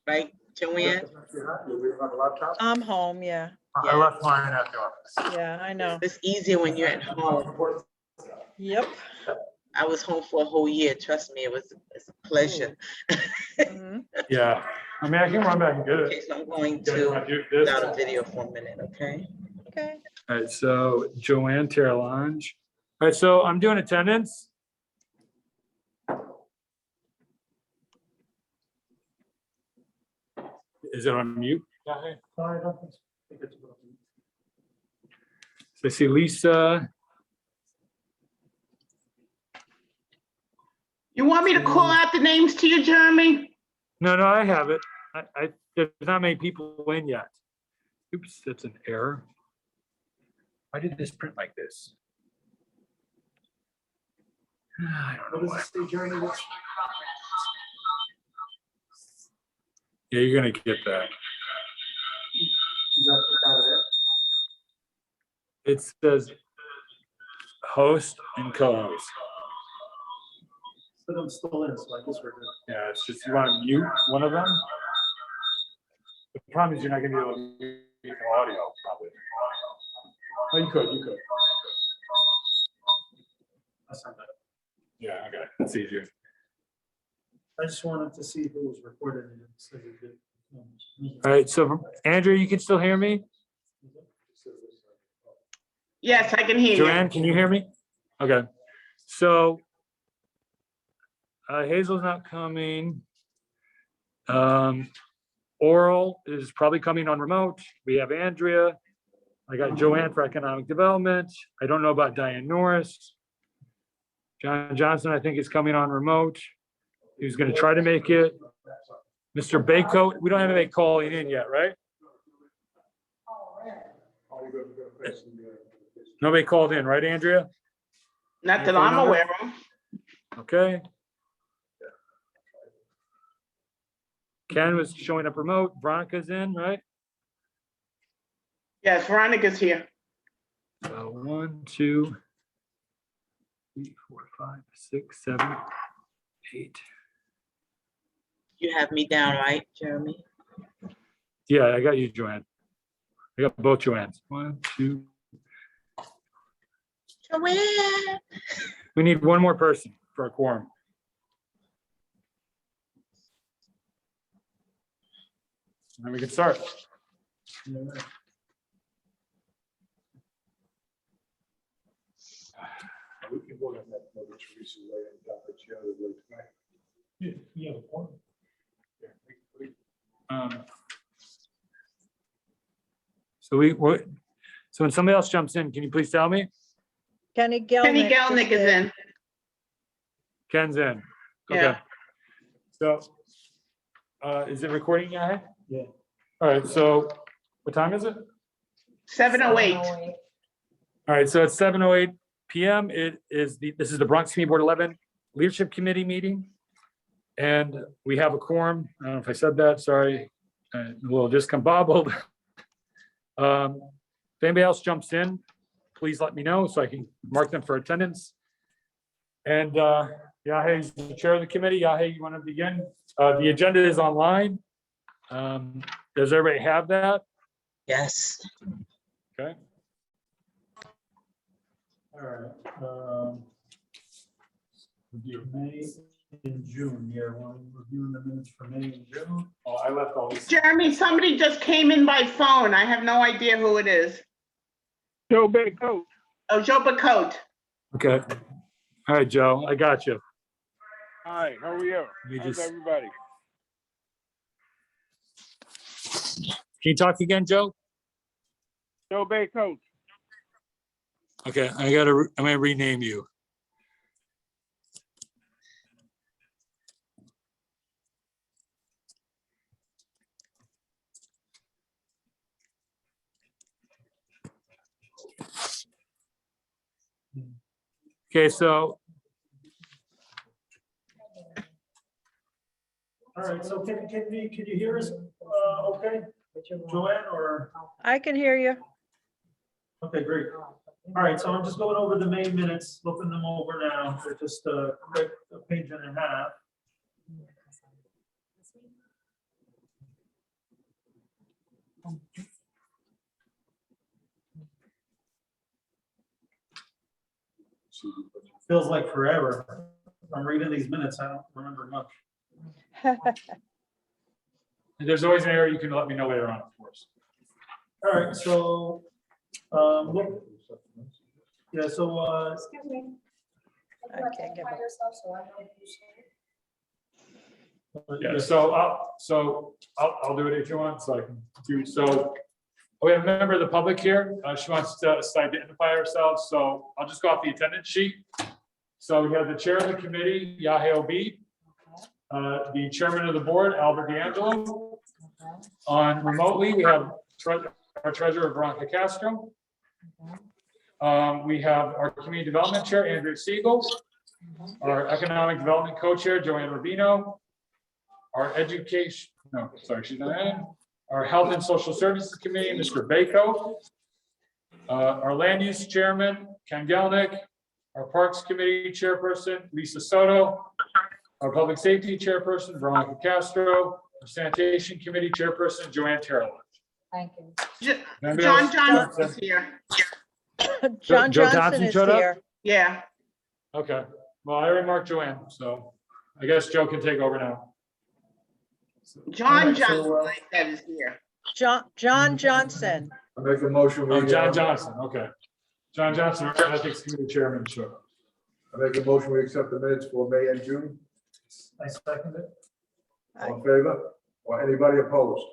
right, Joanne? I'm home, yeah. I left mine at the office. Yeah, I know. It's easier when you're at home. Yep. I was home for a whole year. Trust me, it's a pleasure. Mhm. Yeah, I mean, I can run back and get Okay, it. so I'm going Okay, to I do this. without a video for a minute, okay? Okay. All right, so Joanne Terlange. All right, so I'm doing attendance. Is it on mute? So I see Lisa. You want me to call out the names to you, Jeremy? No, I have it. There's not many people in yet. Oops, that's an error. Why did this print like this? I don't know why. Yeah, you're gonna get that. It says host and co-host. But I'm still in, so I guess we're good. Yeah, it's just you want to mute one of them. The problem is you're not gonna be able to mute the audio, probably. Oh, you could. That's not bad. Yeah, okay, that's easier. I just wanted to see who was recorded and it said it did. All right, so Andrew, you can still hear me? Yes, I can hear you. Joanne, can you hear me? Okay, so Hazel's not coming. Oral is probably coming on remote. We have Andrea. I got Joanne for economic development. I don't know about Diane Norris. John Johnson, I think, is coming on remote. He was gonna try to make it. Mr. Baycoat, we don't have anybody calling in yet, right? Nobody called in, right, Andrea? Not that I'm aware of. Okay. Ken was showing up remote. Veronica's in, right? Yes, Veronica's here. 1, 2, 3, 4, 5, 6, 7, 8. You have me down, right, Jeremy? Yeah, I got you, Joanne. I got both Joannes. 1, 2. Joanne. We need one more person for a quorum. And then we can start. Yeah, one. So so when somebody else jumps in, can you please tell me? Kenny Gelnick. Penny Gelnick is in. Ken's in. Yeah. Okay. So, is it recording yet? Yeah. All right, so what time is it? 7:08. All right, so it's 7:08 PM. This is the Bronx Community Board 11 Leadership Committee meeting. And we have a quorum. I don't know if I said that, sorry. A little discombobbled. If anybody else jumps in, please let me know so I can mark them for attendance. And Yahe's the chair of the committee. Yahe, you want to begin? The agenda is online. Does everybody have that? Yes. Okay. All right. Review May and June, yeah, we're reviewing the minutes for May and June. Oh, I left all these. Jeremy, somebody just came in by phone. I have no idea who it is. Joe Baycoat. Oh, Joe Bacote. Okay. All right, Joe, I got you. Hi, how are you? Let me How's just- everybody? Can you talk again, Joe? Joe Baycoat. Okay, I'm gonna rename you. Okay, so All right, so can you hear us, okay, Joanne, or? I can hear you. Okay, great. All right, so I'm just going over the main minutes, looking them over now. They're just a quick page and a half. Feels like forever. I'm reading these minutes, I don't remember much. And there's always an error, you can let me know later on, of course. All right, so, look. Yeah, so, Excuse me. I can't get Identify it. yourself, so I know who's here. Yeah, so I'll do it if you want, so I can do, so we have a member of the public here. She wants to identify herself, so I'll just go off the attendance sheet. So we have the chair of the committee, Yahya Obi, the chairman of the board, Albert D'Angelo. On remotely, we have our treasurer, Veronica Castro. We have our community development chair, Andrea Siegel. Our economic development co-chair, Joanne Rubino. Our education, no, sorry, she's not in. Our health and social services committee, Mr. Bako. Our land use chairman, Ken Gelnick. Our parks committee chairperson, Lisa Soto. Our public safety chairperson, Veronica Castro. Our sanitation committee chairperson, Joanne Terrell. Thank you. John Johnson is here. John Joe Johnson Thompson is showed up? here. Yeah, Okay, well, I already marked Joanne, so I guess Joe can take over now. John Alright, so, Johnson, I said, is here. John Johnson. I make a motion. Oh, we, John Johnson, okay. John Johnson, our ethics committee chairman, sure. I make a motion, we accept the minutes for May and June. I second it. All in favor? Or anybody opposed?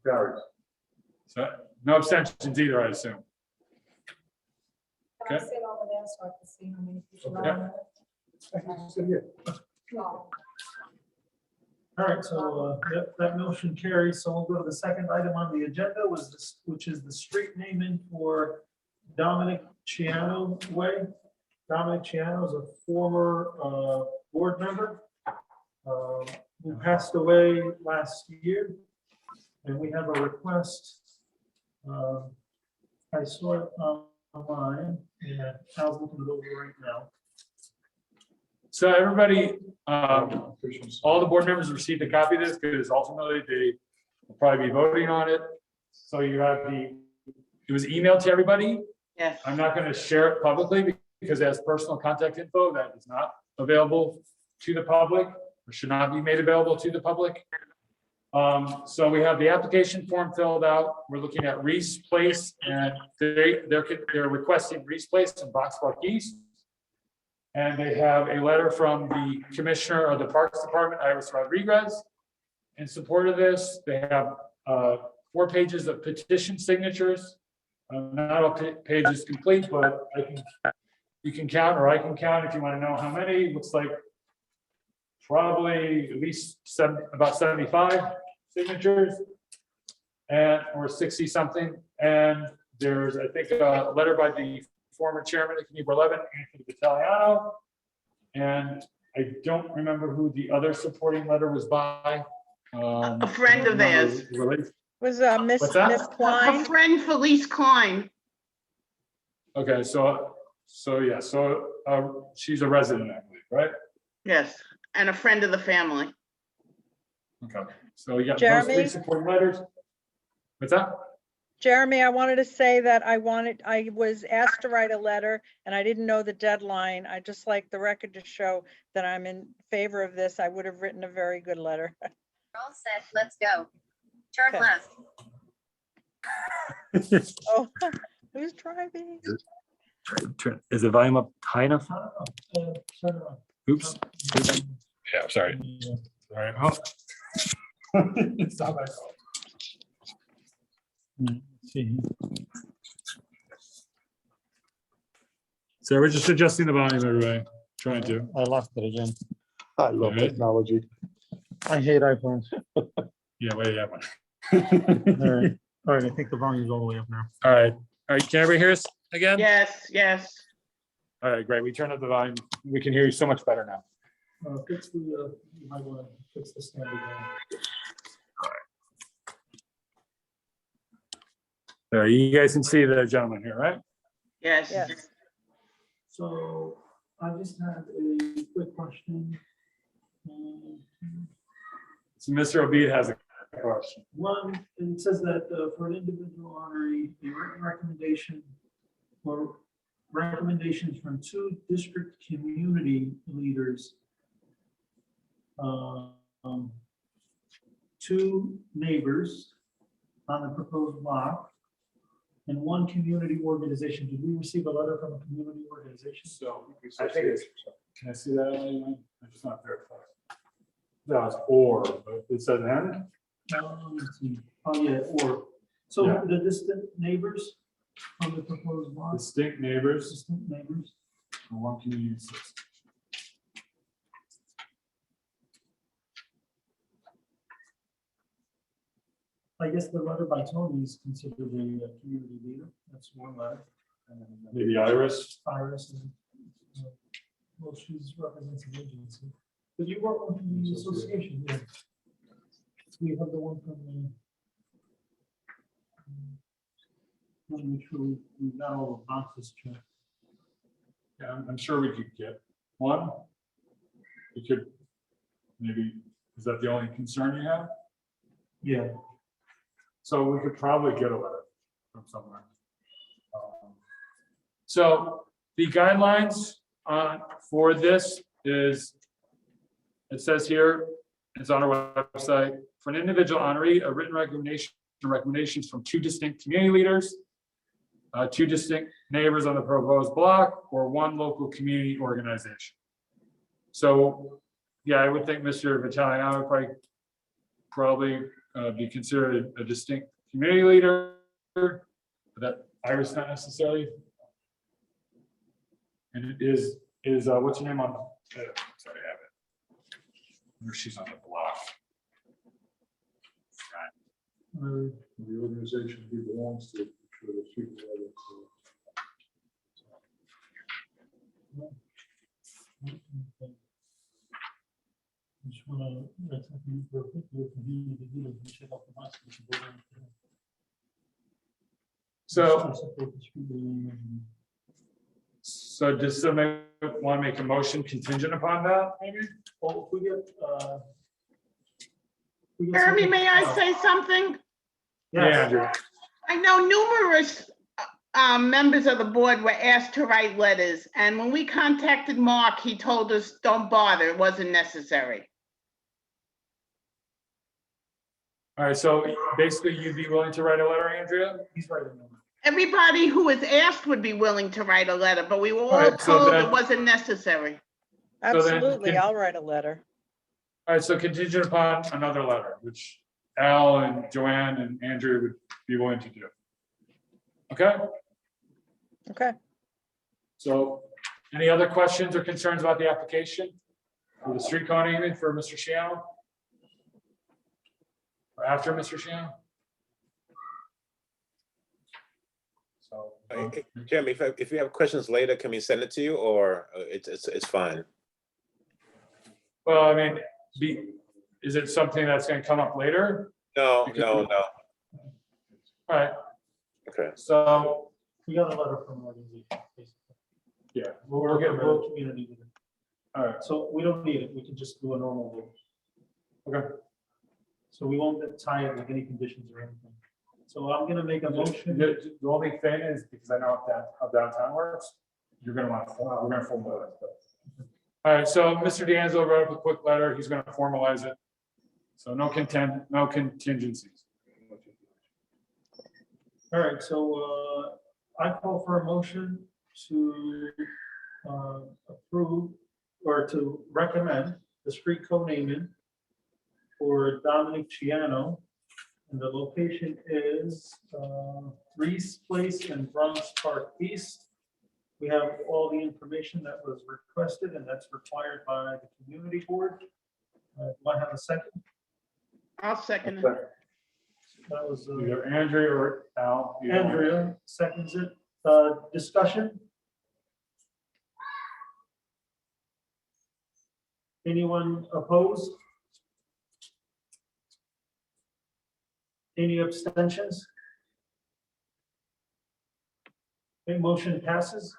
Carries. So no abstentions either, I assume. Can I Okay. sit over there so I can see how many people Okay. are on it? No. All right, so, yep, that motion carries. So we'll go to the second item on the agenda was this, which is the street naming for Dominic Chiano Way. Dominic Chiano is a former, board member, who passed away last year. And we have a request. I saw it online and Al's looking it over right now. So everybody, all the board members received a copy of this because ultimately they will probably be voting on it. So you have it was emailed to everybody. Yes. I'm not going to share it publicly because it has personal contact info that is not available to the public or should not be made available to the public. So we have the application form filled out. We're looking at Reese Place and they're requesting Reese Place in Boxpark East. And they have a letter from the Commissioner of the Parks Department, Iris Rodriguez. In support of this, they have 4 pages of petition signatures. Not all page is complete, but you can count, or I can count if you want to know how many. Looks like probably at least about 75 signatures, or 60 something. And there's, I think, a letter by the former chairman of Community 11, Anthony Vitaliano. And I don't remember who the other supporting letter was by. A friend of theirs. Was Miss What's that? Miss A Klein? friend, Felice Klein. Okay, so yeah, she's a resident, I believe, right? Yes, and a friend of the family. Okay, so you got those Jeremy? 3 supporting letters. What's that? Jeremy, I wanted to say that I was asked to write a letter and I didn't know the deadline. I just like the record to show that I'm in favor of this. I would have written a very good letter. All set, let's go. Turn Okay. left. Oh, who's driving? Is the volume up high enough? Turn around. Oops. Yeah, sorry. Yeah. All right. Stop it. See. So we're just adjusting the volume, everybody. Trying to. I lost it again. I love Alright. technology. I hate iPhones. Yeah, wait, yeah. All right, I think the volume's all the way up now. All right. Can everybody hear us again? Yes, yes. All right, great. We turned up the volume. We can hear you so much better now. Fix the, you might want to fix the standard down. You guys can see the gentleman here, right? Yes. Yes. So I just had a quick question. So Mr. Obeid has a question. One, it says that for an individual honoree, a written recommendation or recommendations from 2 district community leaders, 2 neighbors on the proposed block, and 1 community organization. Did we receive a letter from a community organization? So I think it's, can I see that? Elaine? I'm just not verified. That was or, but it says and. Let's see. Oh, yeah, or, so Yeah. the distant neighbors on the proposed block, Distinct neighbors, distant neighbors. and 1 community system. I guess the letter by Tony is considered a community leader. That's one letter. And then Maybe Iris. Iris is, well, she's represents an agency. But you work with the association, yeah. We have the one from the. Let me make sure we've got all the boxes checked. Yeah, I'm sure we could get 1. We could, maybe, is that the only concern you have? Yeah, So we could probably get a letter from somewhere. So the guidelines for this is, it says here, it's on our website, for an individual honoree, a written recommendations from 2 distinct community leaders, 2 distinct neighbors on the proposed block, or 1 local community organization. So, yeah, I would think Mr. Vitaliano would probably be considered a distinct community leader, but that Iris not necessarily. And it is what's your name on? Sorry, I have it. Or she's on the block. The organization he belongs to. for the street level, just wanna, that's something for your community to do, to check out the box. So does somebody want to make a motion contingent upon that? Maybe? Oh, if we get, Jeremy, may I say something? Yeah, Yes. Andrew. I know numerous members of the board were asked to write letters, and when we contacted Mark, he told us, don't bother, it wasn't necessary. All right, so basically you'd be willing to write a letter, Andrea? He's right. Everybody who was asked would be willing to write a letter, but we were all Alright, so told then- it wasn't necessary. So then Absolutely, can- I'll write a letter. All right, so contingent upon another letter, which Al and Joanne and Andrew would be willing to do. Okay, Okay. so any other questions or concerns about the application? For the street cone for Mr. Shiano? Or after Mr. Shiano? So. Jeremy, if you have questions later, can we send it to you, or it's fine? Well, I mean, is it something that's gonna come up later? No. All right, Okay. so, We got a letter from the organization, basically. yeah, We'll get a community leader. all right, So we don't need it, we can just do a normal vote. okay. So we won't tie it with any conditions or anything. So I'm gonna make a motion. The only thing is, because I know how downtown works, you're gonna want, we're gonna formalize it. All right, so Mr. D'Angelo wrote up a quick letter, he's gonna formalize it. So no contingencies. All right, so I call for a motion to approve or to recommend the street co-naming for Dominic Ciano. And the location is Reese Place in Bronx Park East. We have all the information that was requested and that's required by the community board. Do I have a second? I'll second it. That was Either Andrea or Al. either one. Andrea seconds it. Discussion? Anyone opposed? Any abstentions? Okay, motion passes.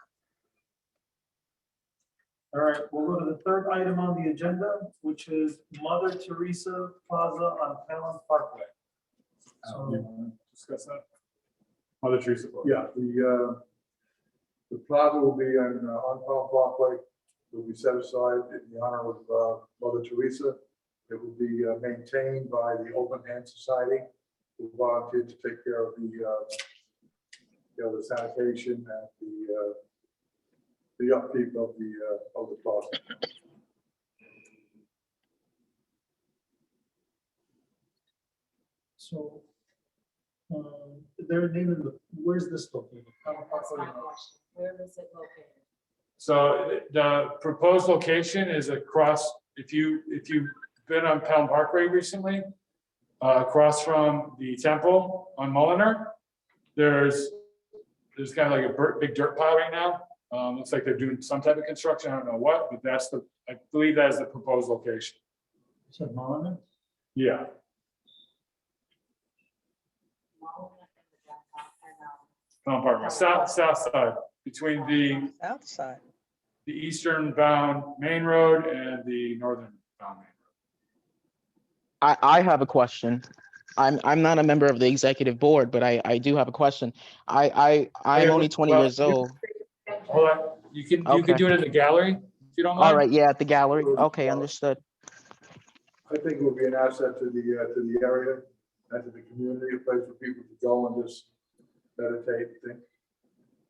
All right, we'll go to the third item on the agenda, which is Mother Teresa Plaza on Palin Parkway. You So, wanna discuss that? Mother Teresa. Yeah, the plaza will be on Palm Parkway, will be set aside in the honor of Mother Teresa. It will be maintained by the Open Hand Society, who volunteered to take care of the sanitation and the upkeep of the plaza. so, they're naming the, where's this located? Palin That's Parkway. my question. Where is it located? So the proposed location is across, if you've been on Pelham Parkway recently, across from the temple on Mulliner, there's kind of like a big dirt pile right now. Looks like they're doing some type of construction. I don't know what, but I believe that is the proposed location. Said Mulliner? Yeah. Pelham Parkway, south side, between the South side. eastern bound main road and the northern bound main road. I have a question. I'm not a member of the executive board, but I do have a question. I'm Okay, only 20 well, years old. Hold on, you can Okay. do it in the gallery, if you don't mind. All right, yeah, at the gallery. Okay, understood. I think it will be an asset to the area and to the community, a place for people to go and just meditate, think.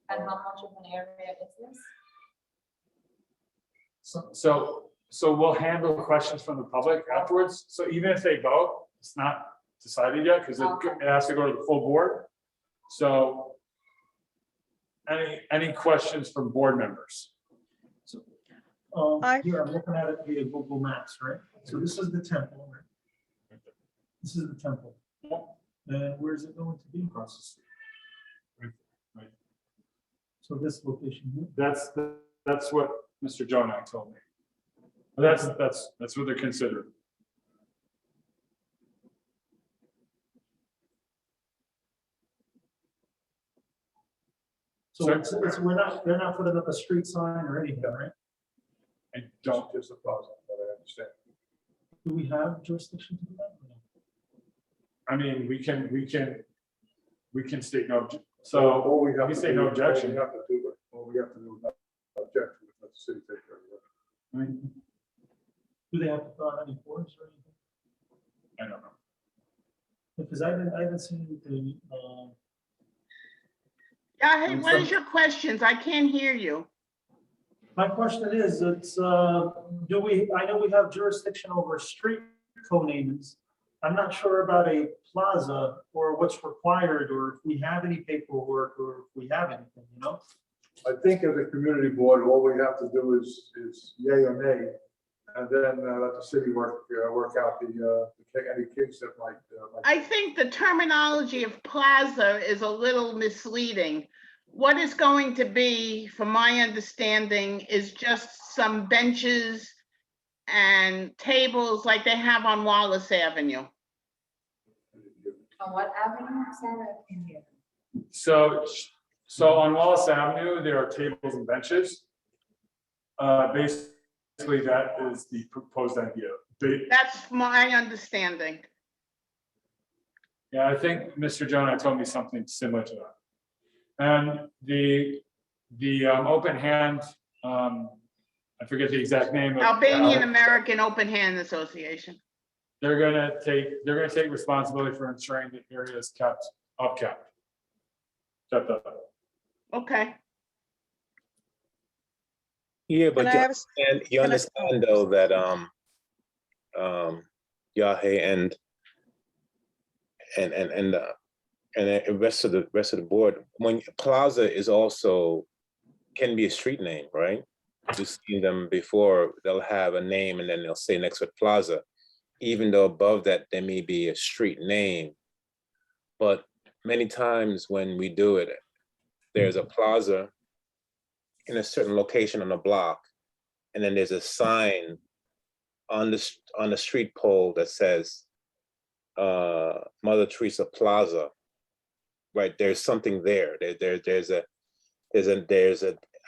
And how much of an area is this? So we'll handle questions from the public afterwards. So even if they vote, it's not decided yet because Okay. it has to go to the full board. So any questions from board members? Hi. Here, I'm looking at it via Google Maps, right? So this is the temple, right? This is the temple. And where's it going to be? Across the street. Right. So this location here. That's what Mr. Jonak told me. That's what they're considering. So they're not putting up a street sign or anything, right? I don't, Just a plaza, but I understand. Do we have jurisdiction to do that? or no? I mean, we can state no, so All we have we to say do- no objection. All we have to do is not object to it, let the city take care of it. I mean, Do they have to fill out any forms or anything? I don't know. Because I haven't seen the, Yeah, hey, what is your questions? I can't hear you. my question is, I know we have jurisdiction over street co-namings. I'm not sure about a plaza or what's required, or if we have any paperwork, or if we have anything, you know? I think as a community board, all we have to do is yay or nay, and then let the city work out any kinks that might. I think the terminology of plaza is a little misleading. What is going to be, from my understanding, is just some benches and tables like they have on Wallace Avenue. On what avenue? Sarah, I can hear. So on Wallace Avenue, there are tables and benches. Basically, that is the proposed idea. That's my understanding. Yeah, I think Mr. Jonah told me something similar to that. And the open hand, I forget the exact name. of- Albanian American Open Hand Association. They're gonna take responsibility for ensuring the area is kept upkept. Kept up. Okay. Yeah, but Can I you have, understand, you can I- understand though that, Yahe and the rest of the board, when plaza is also, can be a street name, right? You've seen them before, they'll have a name and then they'll say next to it plaza, even though above that there may be a street name. But many times when we do it, there's a plaza in a certain location on the block, and then there's a sign on the street pole that says Mother Teresa Plaza. Right, there's something there. There's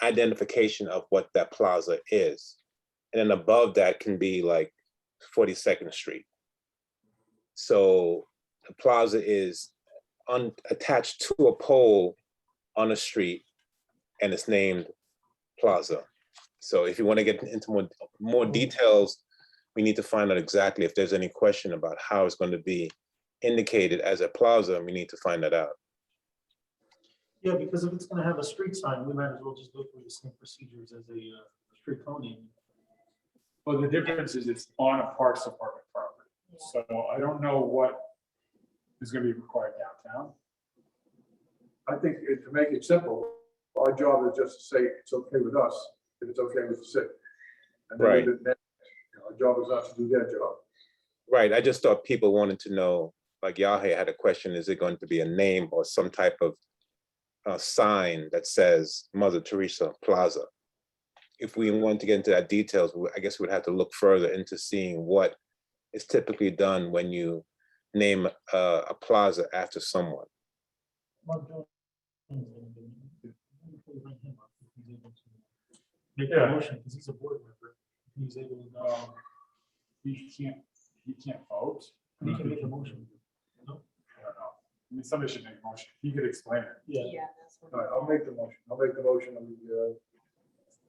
identification of what that plaza is. And then above that can be like 42nd Street. So the plaza is attached to a pole on a street and it's named Plaza. So if you want to get into more details, we need to find out exactly if there's any question about how it's going to be indicated as a plaza. We need to find that out. Yeah, because if it's gonna have a street sign, we might as well just go through the same procedures as a street cone. Well, the difference is it's on a Parks Department property. So I don't know what is gonna be required downtown. I think to make it simple, our job is just to say it's okay with us, if it's okay with the city. And then Right. Our job is not to do their job. Right, I just thought people wanted to know, like Yahya had a question, is it going to be a name or some type of sign that says Mother Teresa Plaza? If we want to get into that details, I guess we'd have to look further into seeing what is typically done when you name a plaza after someone. Make a Yeah. motion, because he's a board member. He's able to, He can't vote. he can make a motion. I don't know. I mean, somebody should make a motion. He could explain it. Yeah. Yeah, that's what. All right, I'll make the motion. I'll make the motion that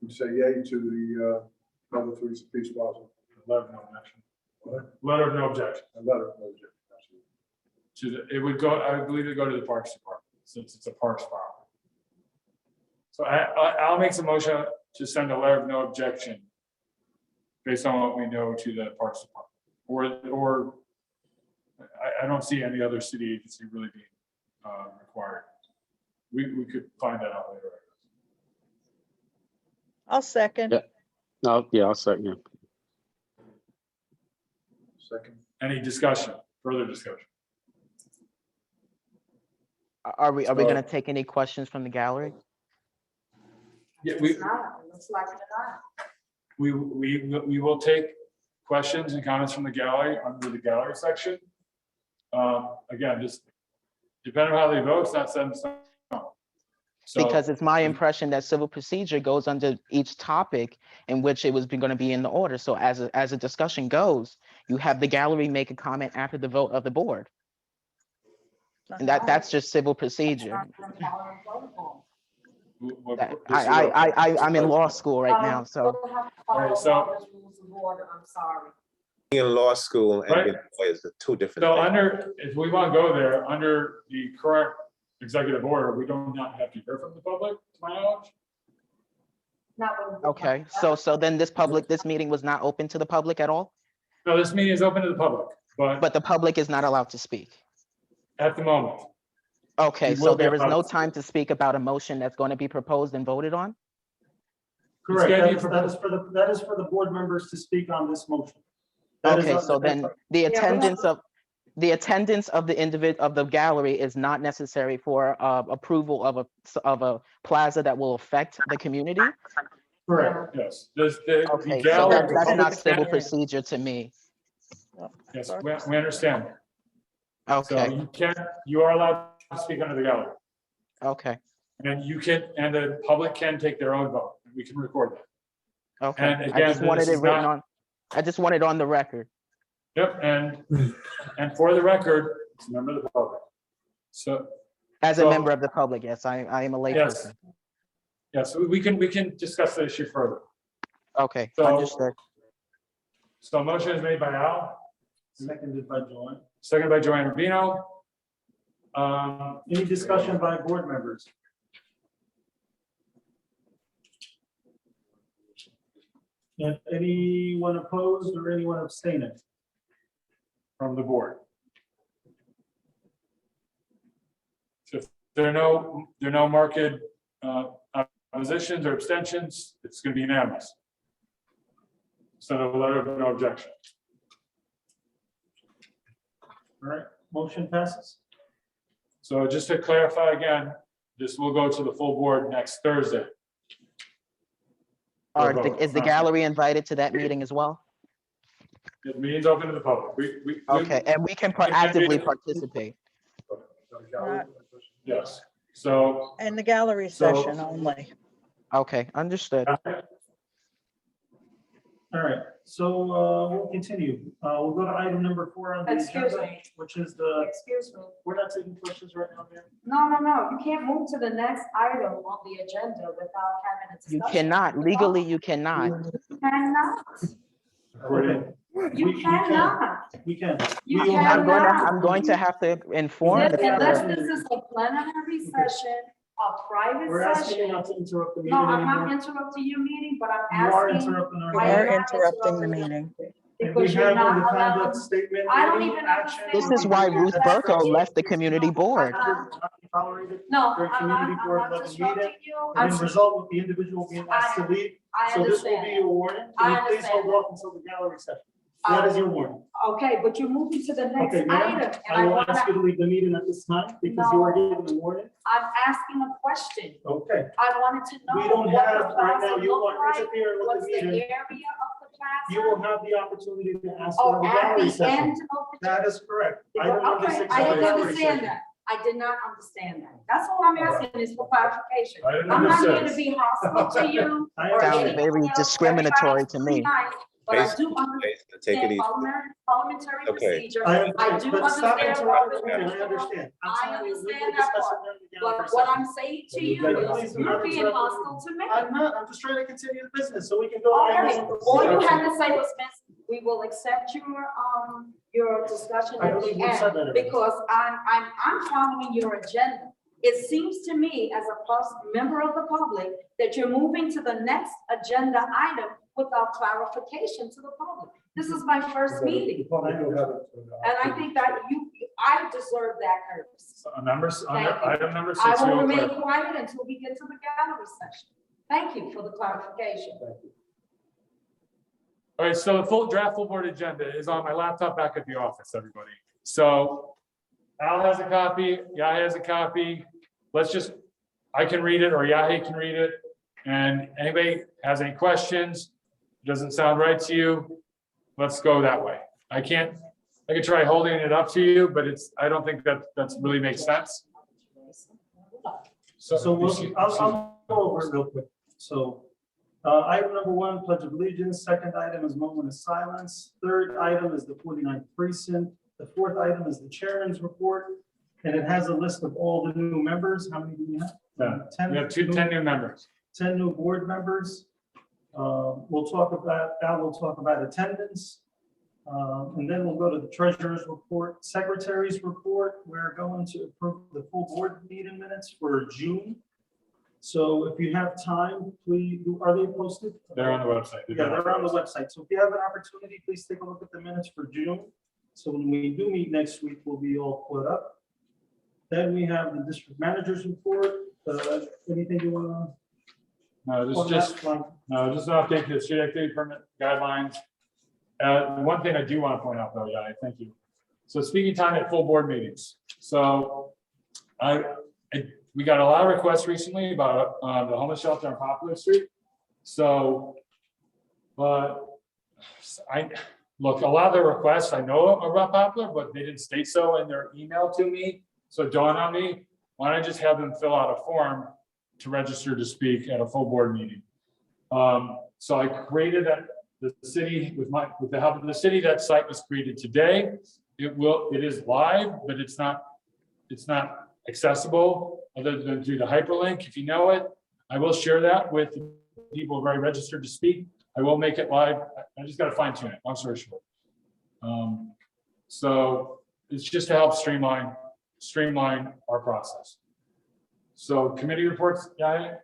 we say yay to the Mother Teresa Peace Plaza. Letter of no objection. What? Letter of no objection. A letter of no objection. It would go, I believe it would go to the Parks Department, since it's a Parks property. So I'll make some motion to send a letter of no objection based on what we know to the Parks Department. Or I don't see any other city agency really being required. We could find that out later. I'll second. Yeah. No, yeah, I'll second you. Second. Any discussion, further discussion? Are we So- gonna take any questions from the gallery? Yeah, It's not, it looks like it's not. we will take questions and comments from the gallery under the gallery section. Again, just depending on how they vote, it's not set in stone. So- Because it's my impression that civil procedure goes under each topic in which it was going to be in the order. So as a discussion goes, you have the gallery make a comment after the vote of the board. And that's just civil procedure. Not following protocol. I'm in law school right now, so. We'll have to follow Alright, so- Robert's Rules of Order, I'm sorry. Being in law school and Right. being a lawyer is the two different So things. if we want to go there, under the current executive order, we do not have to hear from the public, to my knowledge. Not when- Okay, so then this meeting was not open to the public at all, No, this meeting is open to the public, but but the public is not allowed to speak. at the moment, Okay, We so will be there is no allowed to. time to speak about a motion that's going to be proposed and voted on? Correct, gotta be that is for the board members to speak on this motion. That is Okay, on- so then the we'll have attendance of the gallery is not necessary for approval of a plaza that will affect the community? Correct. yes. The Okay, so gallery, the that's public not civil can- procedure to me. Yes, we understand. So Okay, you are allowed to speak under the gallery. okay, And and the public can take their own vote. We can record that. okay. And I again, just wanted this it is written not- on, I just want it on the record. Yep, and for the record, it's a member of the public. So, As a So- member of the public, yes, I am a yes. layperson. Yes, we can discuss the issue further. Okay, So- understood. So motion is made by Al, Seconded by Joanne. seconded by Joanne Rubino. Any discussion by board members? And anyone opposed or anyone abstaining? From the board. So if there are no marked oppositions or abstentions, it's going to be unanimous. Send a letter of no objection. All right, motion passes. So just to clarify again, this will go to the full board next Thursday. Are is the gallery invited to that meeting as well? The meeting's open to the public. Okay, and we can actively participate. Yes, so, And the gallery So- session only. Okay, understood. All right, so we'll continue. We'll go to item number 4 on the Excuse agenda, me. which is the, Excuse me. we're not taking questions right now, Mayor. No, you can't move to the next item on the agenda without having a You discussion. cannot, legally, you cannot. You cannot. Okay. You cannot. We can. You We will have- cannot. I'm going to have to inform the Unless people. this is a plenary session, a private We're asking you session. not to interrupt the meeting No, I'm not anymore. interrupting your meeting, but I'm You are asking. interrupting our You I meeting. are am not interrupting the interrupting meeting. And we Because you're have not in the allowed. conduct statement. I don't any even action understand. This is why Ruth Burko left the community board. Tolerated No, during I'm community not, I'm board not level disrupting meeting, you. and then result with the individual being asked to leave. I So this will understand. be a warning. I Can you please understand hold off until the gallery session? That is your warning. Okay, but you're moving to the next Okay, item. ma'am, And I will ask you wanna, to leave the meeting at this time because you are given a warning. I'm asking a question. Okay, I wanted to know. we don't what the have, right now, plaza you look want like. to interfere with What's the the meeting. area of the plaza? You will have the opportunity to ask Oh, for the at gallery the session. end of the. That is correct. Item number Okay, 6 I on the didn't gallery understand session. that. I did not understand that. That's all I'm asking is for clarification. Item I'm number not here to 6. be hostile to you. I or Sounds understand. anyone very else. discriminatory to Everybody's me. nice, But I do Take it understand easy. parliamentary Okay. procedure. I I do but stop understand. interrupting Robert me, I Rules. understand. I'm I telling you, we understand will that discuss part. it during the gallery But what session. I'm saying to You you gotta is please do you're not being interrupt me. hostile to me. I'm not, I'm just trying to continue the business so we can go. to Okay, item number all you 6. had to say was, Miss, we will accept your discussion I at believe the we said that end, already. because I'm following your agenda. It seems to me, as a member of the public, that you're moving to the next agenda item without clarification to the public. This is my first meeting, The public will have it, and I think that I deserve that courtesy. Thank you. Item number 6. I we will will remain clarify. quiet until we get to the gallery session. Thank you for the clarification. All right, so the full board agenda is on my laptop back at the office, everybody. So Al has a copy, Yahi has a copy. I can read it or Yahi can read it. And anybody has any questions, doesn't sound right to you, let's go that way. I can try holding it up to you, but I don't think that's really makes sense. So I'll go over it real quick. So item number 1, Pledge of Allegiance. Second item is moment of silence. Third item is the 49th precinct. The fourth item is the chairman's report. And it has a list of all the new members. How many do we have? 10 We have 10 new members. 10 new board members. Al will talk about attendance. And then we'll go to the treasurer's report, secretary's report. We're going to approve the full board meeting minutes for June. So if you have time, please, are they posted? They're on the website. Yeah, they're on the website. So if you have an opportunity, please take a look at the minutes for June. So when we do meet next week, we'll be all caught up. Then we have the district manager's report. Anything you want to? No, just an update to the street activity permit guidelines. One thing I do want to point out though, yeah, thank you. So speaking time at full board meetings. So we got a lot of requests recently about the homeless shelter on Poplar Street. So, but look, a lot of the requests I know about Poplar, but they didn't state so in their email to me. So it dawned on me, why don't I just have them fill out a form to register to speak at a full board meeting? So I created the city with the help of the city. That site was created today. It is live, but it's not accessible other than through the hyperlink. If you know it, I will share that with people who are already registered to speak. I will make it live. I just got to fine tune it. Long story short. So it's just to help streamline our process. So committee reports, yeah.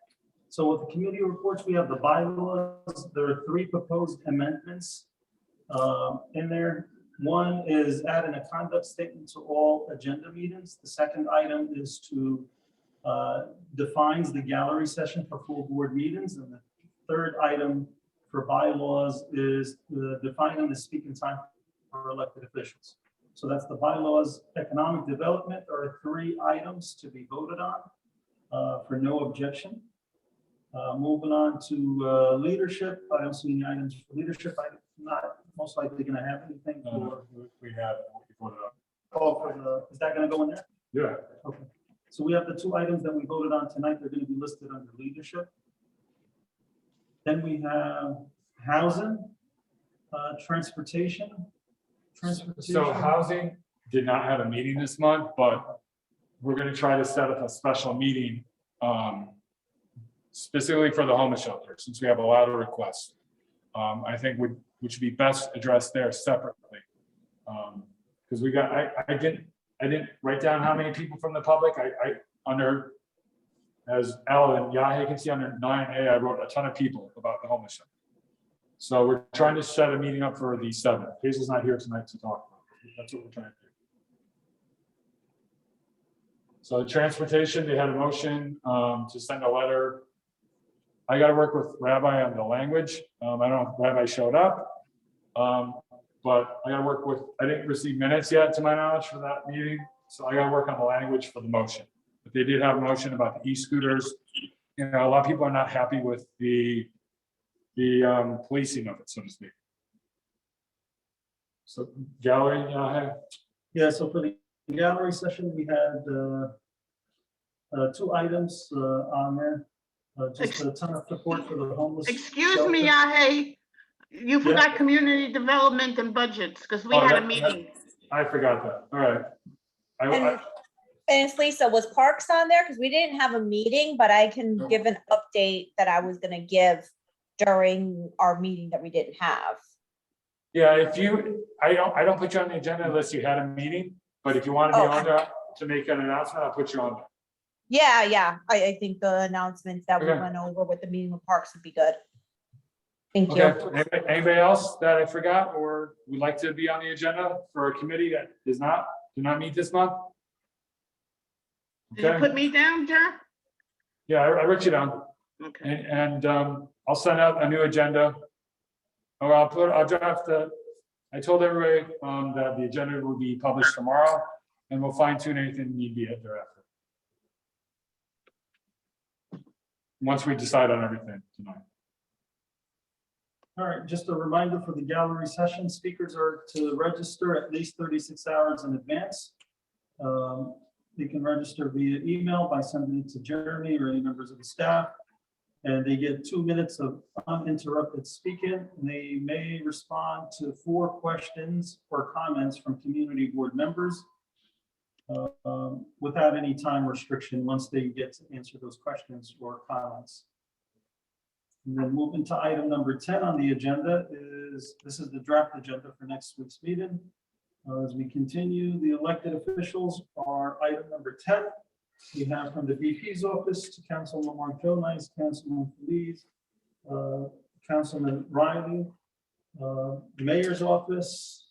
So with the committee reports, we have the bylaws. There are 3 proposed amendments in there. One is adding a conduct statement to all agenda meetings. The second item is to defines the gallery session for full board meetings. And the third item for bylaws is defining the speaking time for elected officials. So that's the bylaws. Economic development. There are 3 items to be voted on for no objection. Moving on to leadership. I don't see any items for leadership. I'm not most likely going to have anything for. We have before Is that going to go in there? yeah. Okay. So we have the 2 items that we voted on tonight. They're going to be listed under leadership. Then we have housing, transportation. So housing did not have a meeting this month, but we're gonna try to set up a special meeting specifically for the homeless shelter, since we have a lot of requests. I think which would be best addressed there separately. Because we got, I didn't write down how many people from the public, under, as Al and Yahe can see under 9A, I wrote a ton of people about the homeless shelter. So we're trying to set a meeting up for the 7th. Hazel's not here tonight to talk about it. That's what we're trying to do. So the transportation, they had a motion to send a letter. I got to work with Rabbi on the language. I don't know if Rabbi showed up. But I got to work with, I didn't receive minutes yet to my knowledge for that meeting. So I got to work on the language for the motion. But they did have a motion about the e-scooters. You know, a lot of people are not happy with the policing of it, so to speak. So gallery, Yeah, so for the gallery session, we had 2 items on there. Just a ton of support for the homeless. Excuse me, shelter. Yahe, you forgot community development and budgets, because we Oh, had a that- meeting. I forgot that. All right. And it's Lisa, was Parks on there? Because we didn't have a meeting, but I can give an update that I was gonna give during our meeting that we didn't have. Yeah, if you, I don't put you on the agenda unless you had a meeting, but if you want to be Oh, on there to make an announcement, I'll put you on there. Yeah, I think the announcements that we Okay. went over with the meeting with Parks would be good. Thank Okay, you. anybody else that I forgot or would like to be on the agenda for a committee that did not meet this month? Did you Okay, put me down, Jer? yeah, I wrote you down. Okay. And I'll send out a new agenda. Or I'll draft I told everybody that the agenda will be published tomorrow and we'll fine tune anything need be thereafter. Once we decide on everything tonight. All right, just a reminder for the gallery session, speakers are to register at least 36 hours in advance. They can register via email by sending it to Jeremy or any members of the staff. And they get 2 minutes of uninterrupted speaking. And they may respond to 4 questions or comments from community board members without any time restriction once they get to answer those questions or comments. And then moving to item number 10 on the agenda this is the draft agenda for next week's meeting. As we continue, the elected officials are item number 10. We have from the VP's office to Councilman Mark Jones, Councilman Feliz, Councilman Riley, Mayor's office,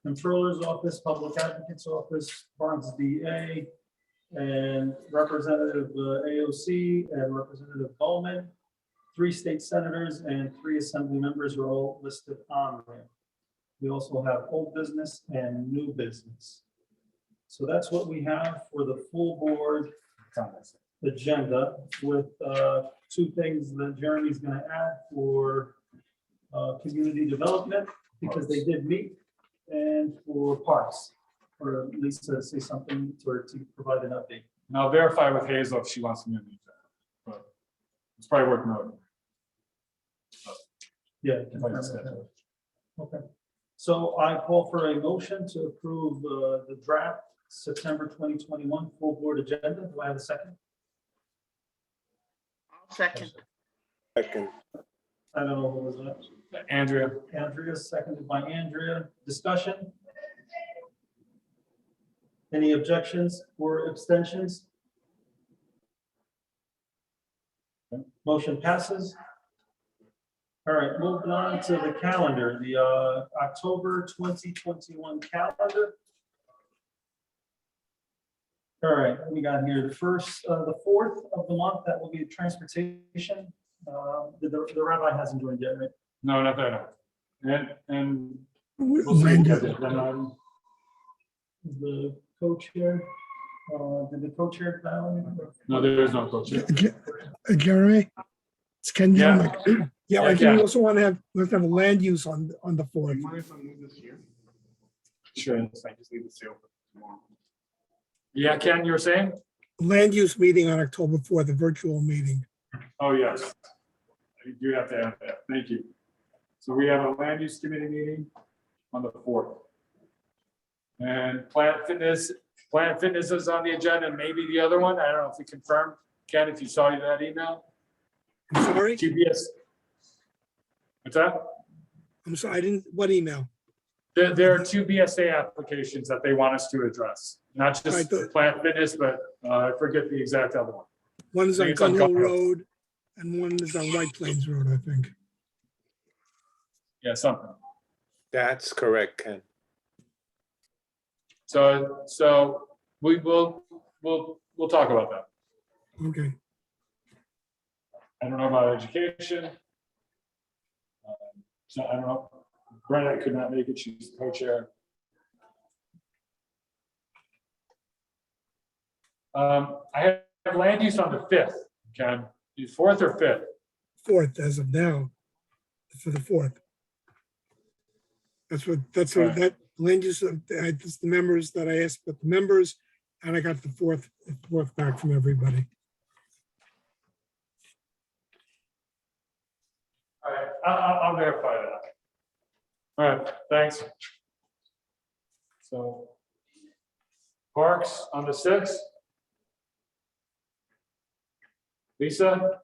Controller's office, Public Advocate's office, Barnes DA, and Representative AOC and Representative Bowman. 3 state senators and 3 assembly members are all listed on there. We also have old business and new business. So that's what we have for the full board agenda with 2 things that Jeremy's going to add for community development because they did meet, and for parks, or Lisa say something to provide an update. And I'll verify with Hazel if she wants to meet that, but it's probably worth noting. Yeah. If I can schedule it. Okay. So I call for a motion to approve the draft September 2021 full board agenda. Do I have a second? Second. Second. I don't know who was that. Andrea, Andrea, seconded by Andrea. Discussion? Any objections or abstentions? Motion passes. All right, moving on to the calendar, the October 2021 calendar. All right, we got here the 4th of the month, that will be transportation. The rabbi hasn't joined yet, right? no, not that. And we'll see. The co-chair, did the co-chair dial? No, there is no coach. Jeremy, it's Ken. Yeah. Yeah, Yeah, I think we yeah. also want to have, let's have a land use on the 4th. Sure. Yeah, Ken, you were saying? Land use meeting on October 4th, a virtual meeting. Oh, yes. I do have to add that. Thank you. So we have a land use committee meeting on the 4th. And Planet Fitness is on the agenda, and maybe the other one. I don't know if we confirmed. Ken, if you saw that email? I'm sorry, TBS. What's that? I'm sorry, I didn't, what email? There are 2 BSA applications that they want us to address, not Right, just Planet Fitness, but I forget the exact other one. One is I on think it's on Gun Hill Gun Hill. Road and one is on White Plains Road, I think. Yeah, something. That's correct, Ken. So we'll talk about that. Okay. I don't know about education. So I don't know. Brenda could not make it. She's the co-chair. I have land use on the 5th, Ken. The 4th or 5th? 4th as of now, for the 4th. That's what, Right. that land use, it's the members that I asked, but the members, and I got the 4th back from everybody. All right, I'll verify that. All right, thanks. So Parks on the 6th. Lisa,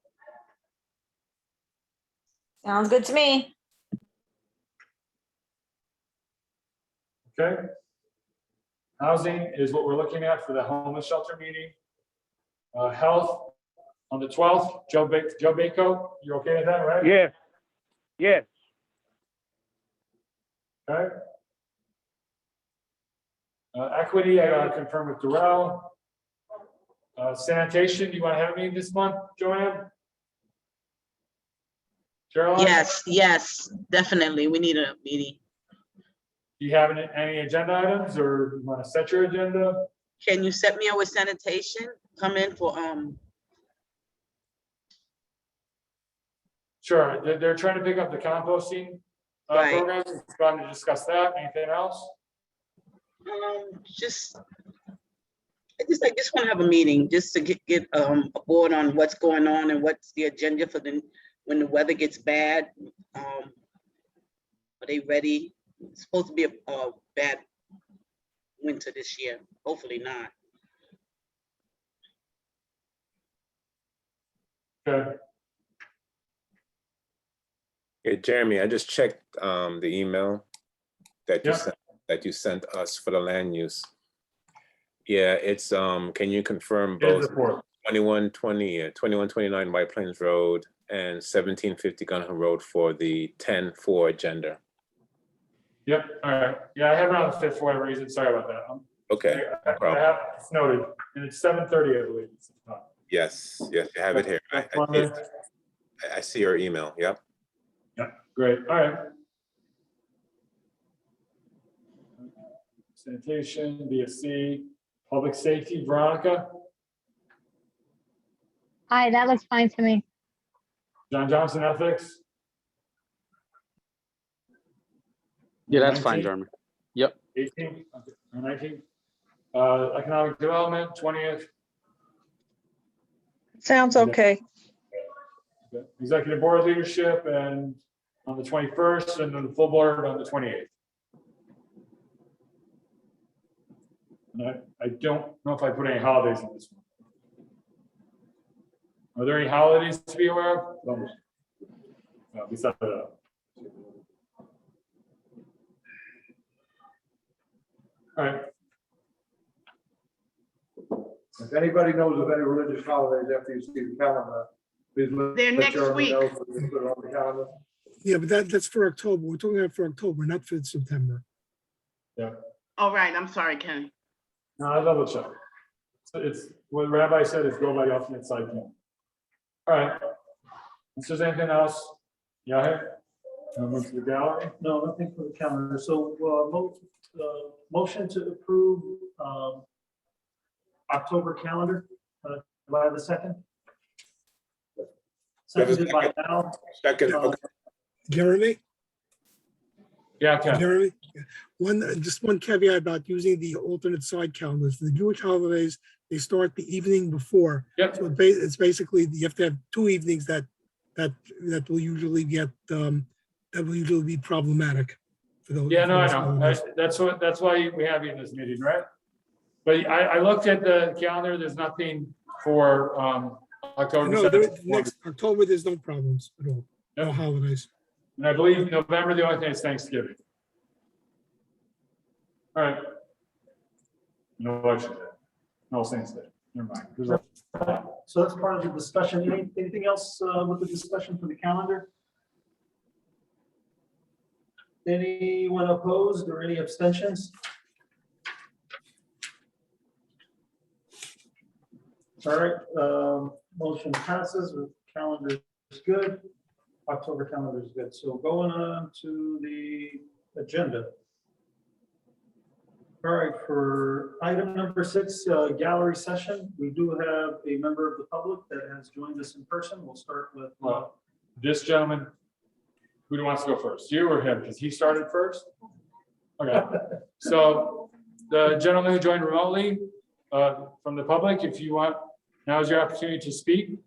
Sounds good to me. okay. Housing is what we're looking at for the homeless shelter meeting. Health on the 12th, Joe Bako, you're okay with that, right? Yes, yes. Okay. Equity, I gotta confirm with Darrell. Sanitation, do you want to have a meeting this month, Joanne? Caroline? Yes, definitely. We need a meeting. Do you have any agenda items, or you want to set your agenda? Can you set me up with sanitation? Come in for, Sure, they're trying to pick up the composting Right. program. We're going to discuss that. Anything else? I just want to have a meeting, just to get a board on what's going on and what's the agenda for when the weather gets bad. Are they ready? It's supposed to be a bad winter this year. Hopefully not. Okay. Hey, Jeremy, I just checked the email that you Yeah. sent, us for the land use. Yeah, it's can you confirm Here's both the report. 2129 White Plains Road and 1750 Gun Hill Road for the 10-4 agenda? Yep, all right. Yeah, I have it on the 5th for whatever reason. Sorry about that. Okay, I have it's noted, and it's 7:30, I believe. yes, you have it here. I see your email, yep. Great, all right. Sanitation, BSC, public safety, Veronica, Hi, that looks fine to me. John Johnson, ethics, Yeah, that's fine, 19? Jeremy. Yep. 18, okay, or 19. Economic development, 20th. Sounds okay. Okay. Executive board leadership and on the 21st, and then the full board on the 28th. And I don't know if I put any holidays in this one. Are there any holidays to be aware of? No, besides that. All right, If anybody knows of any religious holidays after you see the calendar, please let. They're let next Jeremy week. know so we can put it on the calendar. Yeah, but that's for October. We're talking about for October, not for September. yeah, All right, I'm sorry, Kenny. no, I'll double check. So it's, what Rabbi said is go by the alternate side count. All right, if there's anything else, yeah, move to the gallery. No, nothing for the calendar. So, motion to approve, October calendar, by the second. Seconded by Al. Second, okay. Jeremy? Yeah, okay. Jeremy? Just one caveat about using the alternate side calendars. The Jewish holidays, they start the evening before. Yep. So it's basically, you have to have 2 evenings that that will usually be problematic for those. Yeah, no, I for those know. holidays. That's why we have you in this meeting, right? But I looked at the calendar, there's nothing for October. No, there, 7th. next October, there's no problems at all. No Yep. holidays. And I believe November, the only thing is Thanksgiving. All right. No election day. No Saints Day. Never mind. There's a- So that's part of the discussion. Anything else with the discussion for the calendar? Anyone opposed or any abstentions? All right, motion passes, the calendar is good. October calendar is good. So going on to the agenda. All right, for item number 6, gallery session, we do have a member of the public that has joined us in person. We'll start with, Well, this gentleman, who wants to go first? You or him? Because he started first? Okay. So the gentleman who joined remotely from the public, if you want, now is your opportunity to speak.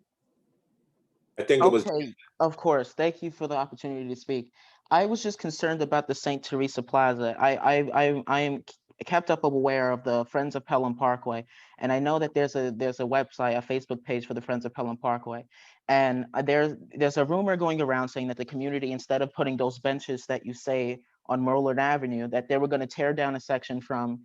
I think it was, Okay, of course. Thank you for the opportunity to speak. I was just concerned about the St. Teresa Plaza. I am kept up aware of the Friends of Pelham Parkway, and I know that there's a website, a Facebook page for the Friends of Pelham Parkway, and there's a rumor going around saying that the community, instead of putting those benches that you say on Merlin Avenue, that they were going to tear down a section from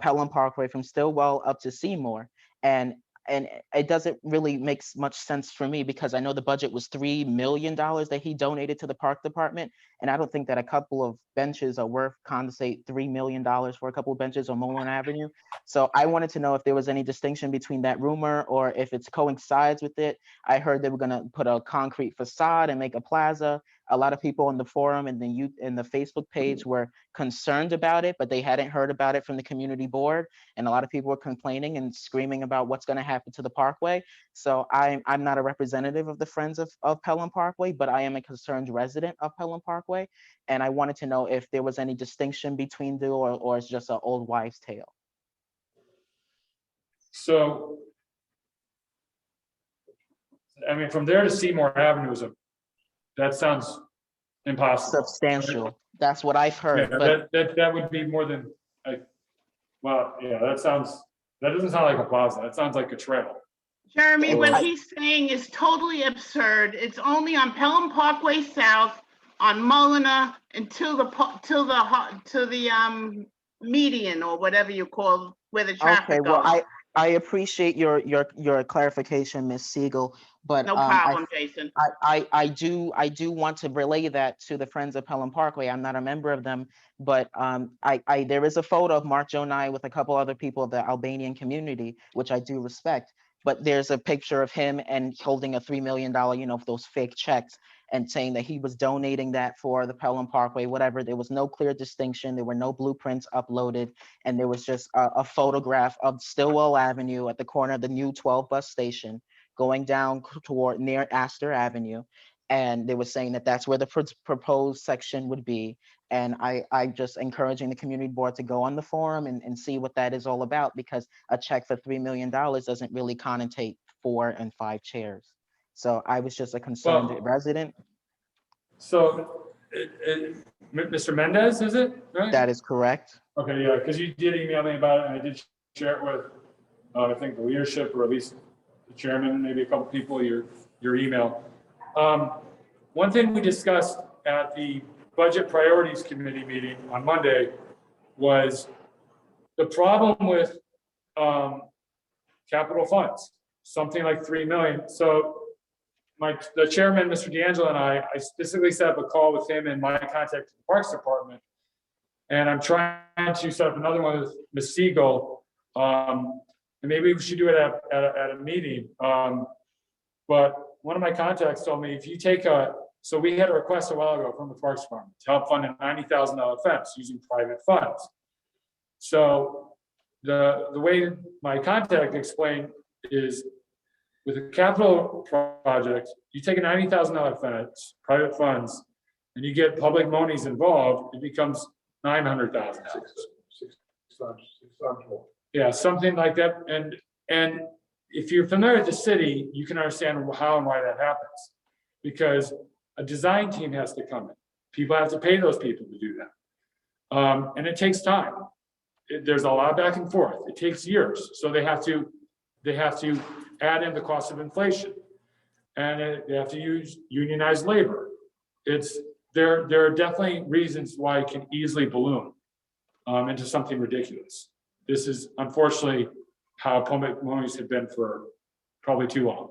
Pelham Parkway from Stillwell up to Seymour, and it doesn't really make much sense for me because I know the budget was $3 million that he donated to the park department. And I don't think that a couple of benches are worth condensate $3 million for a couple of benches on Mullen Avenue. So I wanted to know if there was any distinction between that rumor or if it's coincides with it. I heard they were gonna put a concrete facade and make a plaza. A lot of people on the forum and the Facebook page were concerned about it, but they hadn't heard about it from the community board. And a lot of people were complaining and screaming about what's going to happen to the parkway. So I'm not a representative of the Friends of Pelham Parkway, but I am a concerned resident of Pelham Parkway. And I wanted to know if there was any distinction between the or it's just an old wives' tale. So, I mean, from there to Seymour Avenue that sounds impossible. Substantial. That's what I've heard. Yeah, But that would be more than, well, yeah, that doesn't sound like a plaza. That sounds like a trail. Jeremy, what Right. he's saying is totally absurd. It's only on Pelham Parkway South, on Mullinar, until the median or whatever you call where the okay, traffic well, goes. I appreciate your clarification, Ms. Siegel, but No I problem, Jason. I do want to relay that to the Friends of Pelham Parkway. I'm not a member of them, but there is a photo of Mark Jonai with a couple other people of the Albanian community, which I do respect. But there's a picture of him and holding a $3 million, those fake checks and saying that he was donating that for the Pelham Parkway, whatever. There was no clear distinction. There were no blueprints uploaded. And there was just a photograph of Stillwell Avenue at the corner of the new 12 bus station going down toward near Astor Avenue. And they were saying that that's where the proposed section would be. And I just encouraging the community board to go on the forum and see what that is all about, because a check for $3 million doesn't really connotate 4 and 5 chairs. So I was just a concerned resident. So, Mr. Mendez, is it? Right? That is correct. Okay, yeah, because you did email me about it, and I did share it with, I think, the leadership, or at least the chairman, maybe a couple people, your email. One thing we discussed at the Budget Priorities Committee meeting on Monday was the problem with capital funds, something like 3 million. So the chairman, Mr. D'Angelo, and I specifically set up a call with him and my contact at the Parks Department. And I'm trying to set up another one with Ms. Siegel. And maybe we should do it at a meeting. But one of my contacts told me, if you take so we had a request a while ago from the Parks Department to help fund a $90,000 fence using private funds. So the way my contact explained is, with a capital project, you take a $90,000 fence, private funds, and you get public monies involved, it becomes $900,000. Six times more. Yeah, something like that. And if you're familiar with the city, you can understand how and why that happens. because a design team has to come in. People have to pay those people to do that. And it takes time. There's a lot of back and forth. It takes years. So they have to add in the cost of inflation. And they have to use unionized labor. There are definitely reasons why it can easily balloon into something ridiculous. This is unfortunately how public monies have been for probably too long.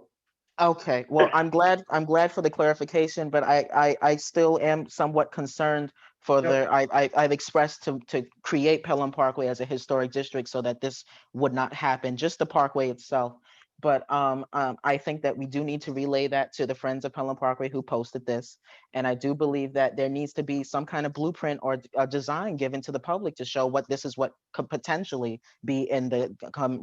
Okay, well, I'm glad for the clarification, but I still am somewhat concerned for I've expressed to create Pelham Parkway as a historic district so that this would not happen, just the parkway itself. But I think that we do need to relay that to the Friends of Pelham Parkway who posted this. And I do believe that there needs to be some kind of blueprint or a design given to the public to show what this is, what could potentially be in the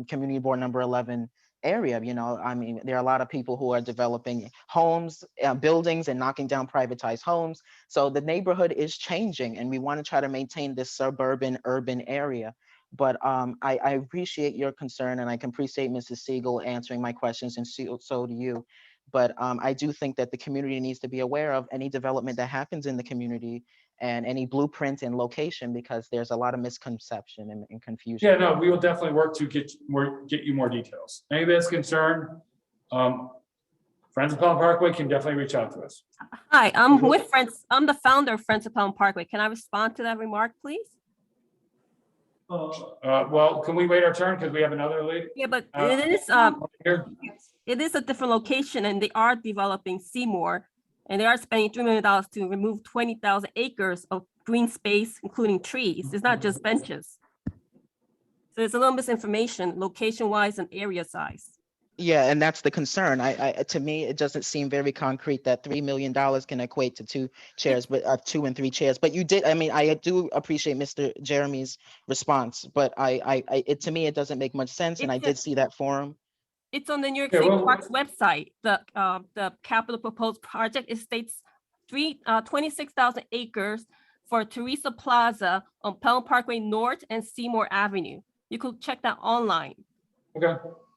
Community Board number 11 area. You know, I mean, there are a lot of people who are developing homes, buildings, and knocking down privatized homes. So the neighborhood is changing, and we want to try to maintain this suburban urban area. But I appreciate your concern, and I can appreciate Mrs. Siegel answering my questions, and so do you. But I do think that the community needs to be aware of any development that happens in the community and any blueprint and location, because there's a lot of misconception and confusion. Yeah, no, we will definitely work to get you more details. Anybody that's concerned, Friends of Pelham Parkway can definitely reach out to us. Hi, I'm with Friends. I'm the founder of Friends of Pelham Parkway. Can I respond to that remark, please? Well, can we wait our turn because we have another lady? Yeah, but Here. it is a different location, and they are developing Seymour, and they are spending $3 million to remove 20,000 acres of green space, including trees. It's not just benches. So there's a little misinformation, location-wise and area size. Yeah, and that's the concern. To me, it doesn't seem very concrete that $3 million can equate to 2 chairs, but 2 and 3 chairs. But you did. I mean, I do appreciate Mr. Jeremy's response, but to me, it doesn't make much sense. And I did see that forum. It's on the New York City Parks website. The capital proposed project, it states 26,000 acres for Teresa Plaza on Pelham Parkway North and Seymour Avenue. You could check that online. Okay.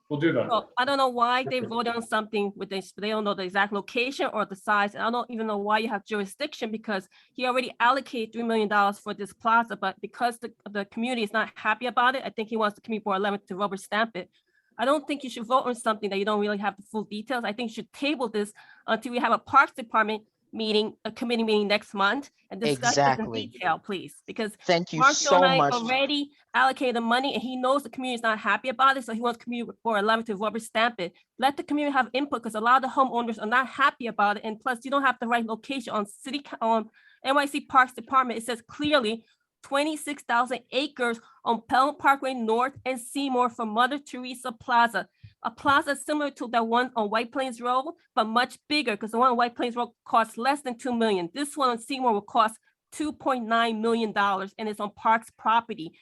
We'll do that. So I don't know why they voted on something with this, they don't know the exact location or the size. And I don't even know why you have jurisdiction, because he already allocated $3 million for this plaza, but because the community is not happy about it, I think he wants the Community Board 11 to rubber stamp it. I don't think you should vote on something that you don't really have the full details. I think you should table this until we have a Parks Department meeting, a committee meeting next month, and discuss this in detail, please. Because thank you Mark so much. Already allocated the money, and he knows the community is not happy about it, so he wants Community Board 11 to rubber stamp it. Let the community have input, because a lot of the homeowners are not happy about it, and plus you don't have the right location on NYC Parks Department. It says clearly 26,000 acres on Pelham Parkway North and Seymour for Mother Teresa Plaza. A plaza similar to the one on White Plains Road, but much bigger, because the one on White Plains Road costs less than $2 million. This one on Seymour will cost $2.9 million, and it's on Parks property.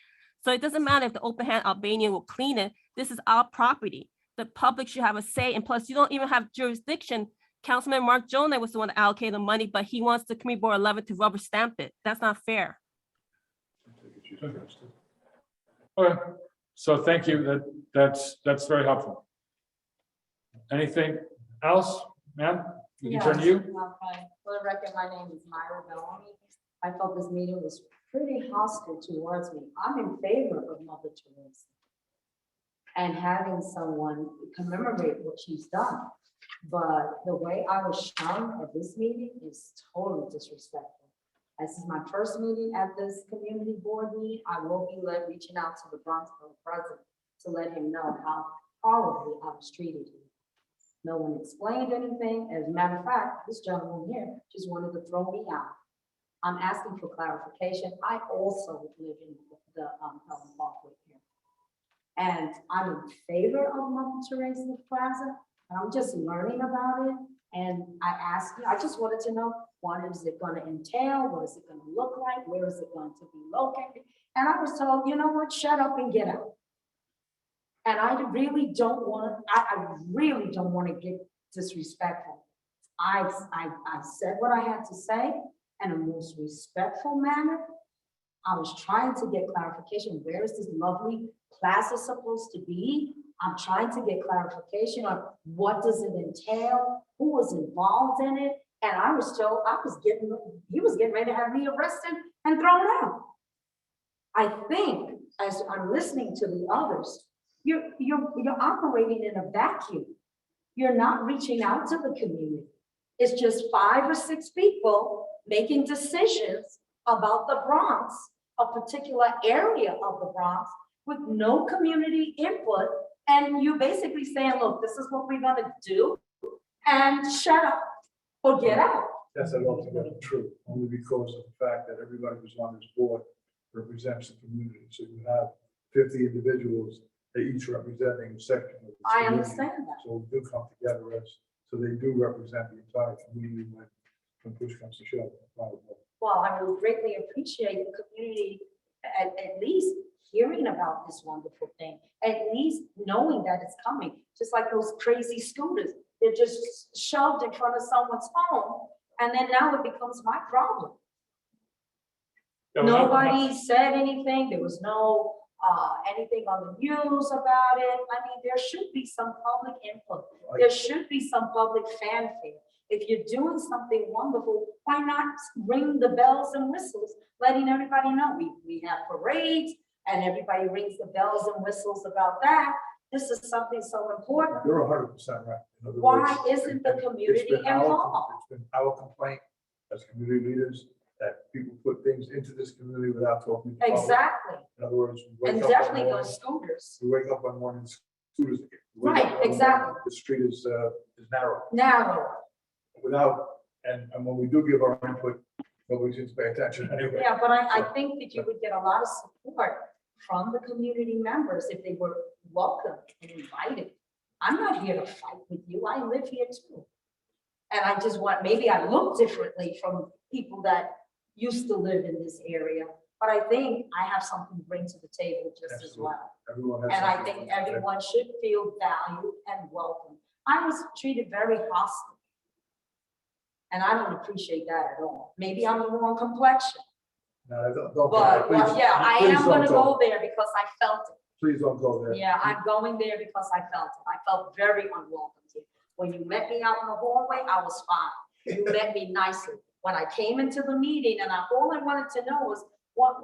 So it doesn't matter if the Open Hand Albania will clean it. This is our property. The public should have a say, and plus you don't even have jurisdiction. Councilman Mark Jonah was the one that allocated the money, but he wants the Community Board 11 to rubber stamp it. That's not fair. Okay, so thank you. That's very helpful. Anything else, ma'am? We can turn to you. For the record, my name is Myra Bellamy. I felt this meeting was pretty hostile towards me. I'm in favor of Mother Teresa and having someone commemorate what she's done. But the way I was shown at this meeting is totally disrespectful. This is my first meeting at this community board meeting. I will be reaching out to the Bronxville president to let him know how horribly I was treated here. No one explained anything. As a matter of fact, this gentleman here just wanted to throw me out. I'm asking for clarification. I also live in the Pelham Parkway here. And I'm in favor of Mother Teresa Plaza. I'm just learning about it. And I just wanted to know, what is it going to entail? What is it going to look like? Where is it going to be located? And I was told, you know what, shut up and get out. And I really don't want to get disrespectful. I said what I had to say in a most respectful manner. I was trying to get clarification. Where is this lovely plaza supposed to be? I'm trying to get clarification on what does it entail, who was involved in it, And I was told he was getting ready to have me arrested and thrown out. I think as I'm listening to the others, you're operating in a vacuum. You're not reaching out to the community. It's just 5 or 6 people making decisions about the Bronx, a particular area of the Bronx, with no community input. And you're basically saying, look, this is what we're gonna do, and shut up or get out. That's not altogether true, only because of the fact that everybody who's on this board represents the community. So you have 50 individuals, they each representing a section of this I community. understand that. So we do come together as, so they do represent the entire community when push comes to shove. Well, I would greatly appreciate the community at least hearing about this wonderful thing, at least knowing that it's coming, just like those crazy scooters. They're just shoved in front of someone's home, and then now it becomes my problem. Nobody said anything. There was no anything on the news about it. I mean, there should be some public input. There should be some public fanfare. If you're doing something wonderful, why not ring the bells and whistles, letting everybody know we have parades and everybody rings the bells and whistles about that. This is something so important. You're 100% right. In other Why words, isn't the it's community been our- involved? It's been our complaint as community leaders that people put things into this community without talking to the public. Exactly. In other words, we And wake up definitely one those morning, scooters. we wake up one morning, scooters. we wake Right, up one morning, exactly. The street is narrow. Now, Without, and when we do give our input, nobody seems to pay attention anyway. yeah, but I think that you would get a lot of support from the community members if they were welcomed and invited. I'm not here to fight with you. I live here too. And I just want, maybe I look differently from people that used to live in this area, but I think I have something to bring to the table just as Absolutely. well. Everyone has. And I something think to say. everyone should feel valued and welcome. I was treated very hostile. And I don't appreciate that at all. Maybe I'm the wrong complexion, No, don't, but please, well, yeah, I please am don't gonna go there because I felt it. Please don't go there. Yeah, I'm going there because I felt it. I felt very unwelcome here. When you met me out in the hallway, I was fine. You met me nicely. When I came into the meeting and all I wanted to know was what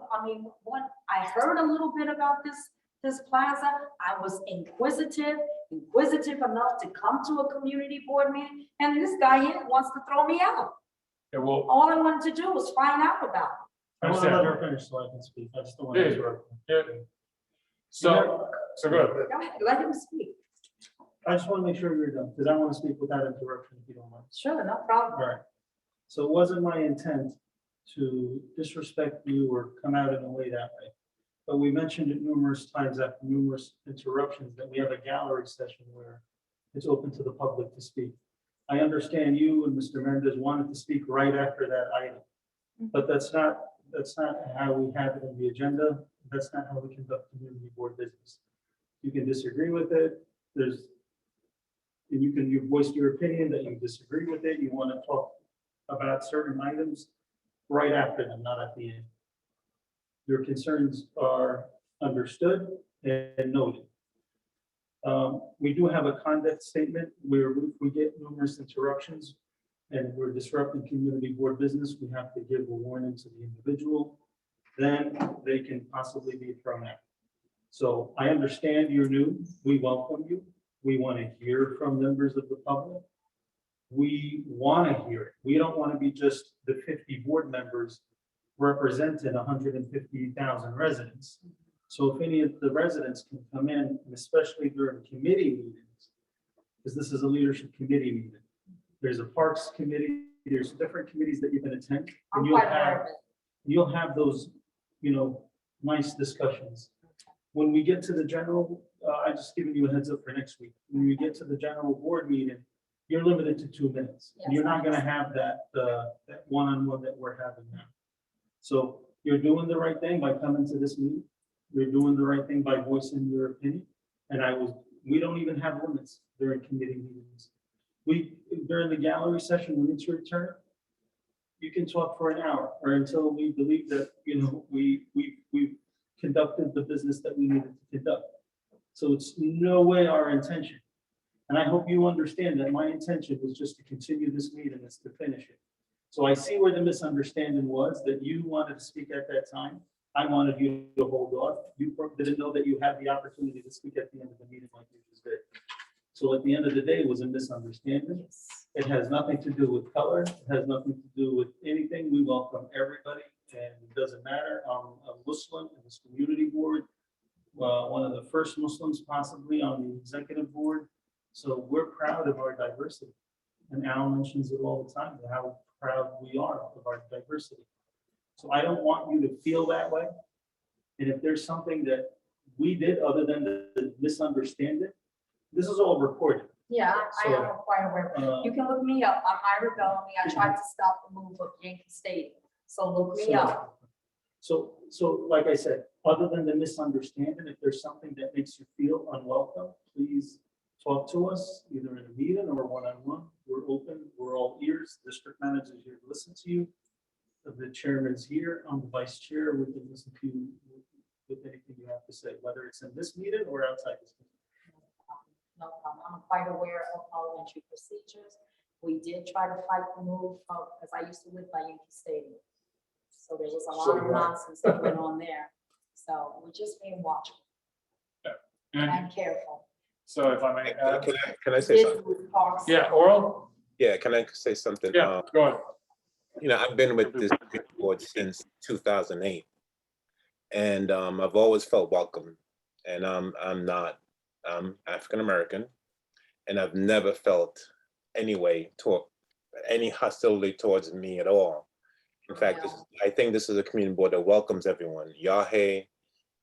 I heard a little bit about this plaza. I was inquisitive enough to come to a community board meeting, and this guy here wants to throw me out. Yeah, well, All I wanted to do was find out about it. I want to let her finish so I can speak. I just don't want to Yeah. interrupt. yeah. So good. Go ahead, let him speak. I just want to make sure you're done, because I want to speak without interruption, if you don't mind. Sure, no problem. All right. So it wasn't my intent to disrespect you or come out in a way that way. But we mentioned it numerous times after numerous interruptions that we have a gallery session where it's open to the public to speak. I understand you and Mr. Mendez wanted to speak right after that item. But that's not how we have it in the agenda. That's not how we conduct community board business. You can disagree with it. You voiced your opinion that you disagree with it. You want to talk about certain items right after them, not at the end. Your concerns are understood and noted. We do have a conduct statement where if we get numerous interruptions and we're disrupting community board business, we have to give a warning to the individual. Then they can possibly be thrown out. So I understand you're new. We welcome you. We want to hear from members of the public. We want to hear it. We don't want to be just the 50 board members representing 150,000 residents. So if any of the residents can come in, and especially during committee meetings, because this is a leadership committee meeting. There's a parks committee, there's different committees that you can attend. I'm And you'll quite aware of it. you'll have those, nice discussions. When we get to the general, I just giving you a heads up for next week. When we get to the general board meeting, you're limited to 2 minutes. Yes, You're I not gonna have that one-on-one that we're having now. So you're doing the right thing by coming to this meeting. You're doing the right thing by voicing your opinion. And we don't even have limits during committee meetings. During the gallery session, when it's your turn, you can talk for an hour or until we believe that, we've conducted the business that we needed to conduct. So it's no way our intention. And I hope you understand that my intention was just to continue this meeting, is to finish it. So I see where the misunderstanding was, that you wanted to speak at that time. I wanted you to hold off. You didn't know that you had the opportunity to speak at the end of the meeting like you just did. So at the end of the day, it was a misunderstanding. It has nothing to do with color. It has nothing to do with anything. We welcome everybody, and it doesn't matter. I'm a Muslim in this community board, one of the first Muslims possibly on the executive board. So we're proud of our diversity. And Al mentions it all the time, how proud we are of our diversity. So I don't want you to feel that way. And if there's something that we did other than the misunderstanding, this is all recorded. Yeah, I So, am quite aware. You can look me up. I'm Ira Bellamy. I tried to stop the move of Yankee Stadium. So look me up. So like I said, other than the misunderstanding, if there's something that makes you feel unwelcome, please talk to us, either in a meeting or one-on-one. We're open, we're all ears. District manager is here to listen to you. The chairman's here. I'm the vice chair. We can listen to you with anything you have to say, whether it's in this meeting or outside this meeting. No problem. I'm quite aware of parliamentary procedures. We did try to fight the move because I used to live by Yankee Stadium. So there was a lot of nonsense that went on there. So we're just being watchful and careful. So if I may add, Can I say something? yeah, oral? Yeah, can I say something? Yeah, go ahead. You know, I've been with this board since 2008. And I've always felt welcome. And I'm African-American. And I've never felt any hostility towards me at all. In fact, I think this is a community board that welcomes everyone. Yahe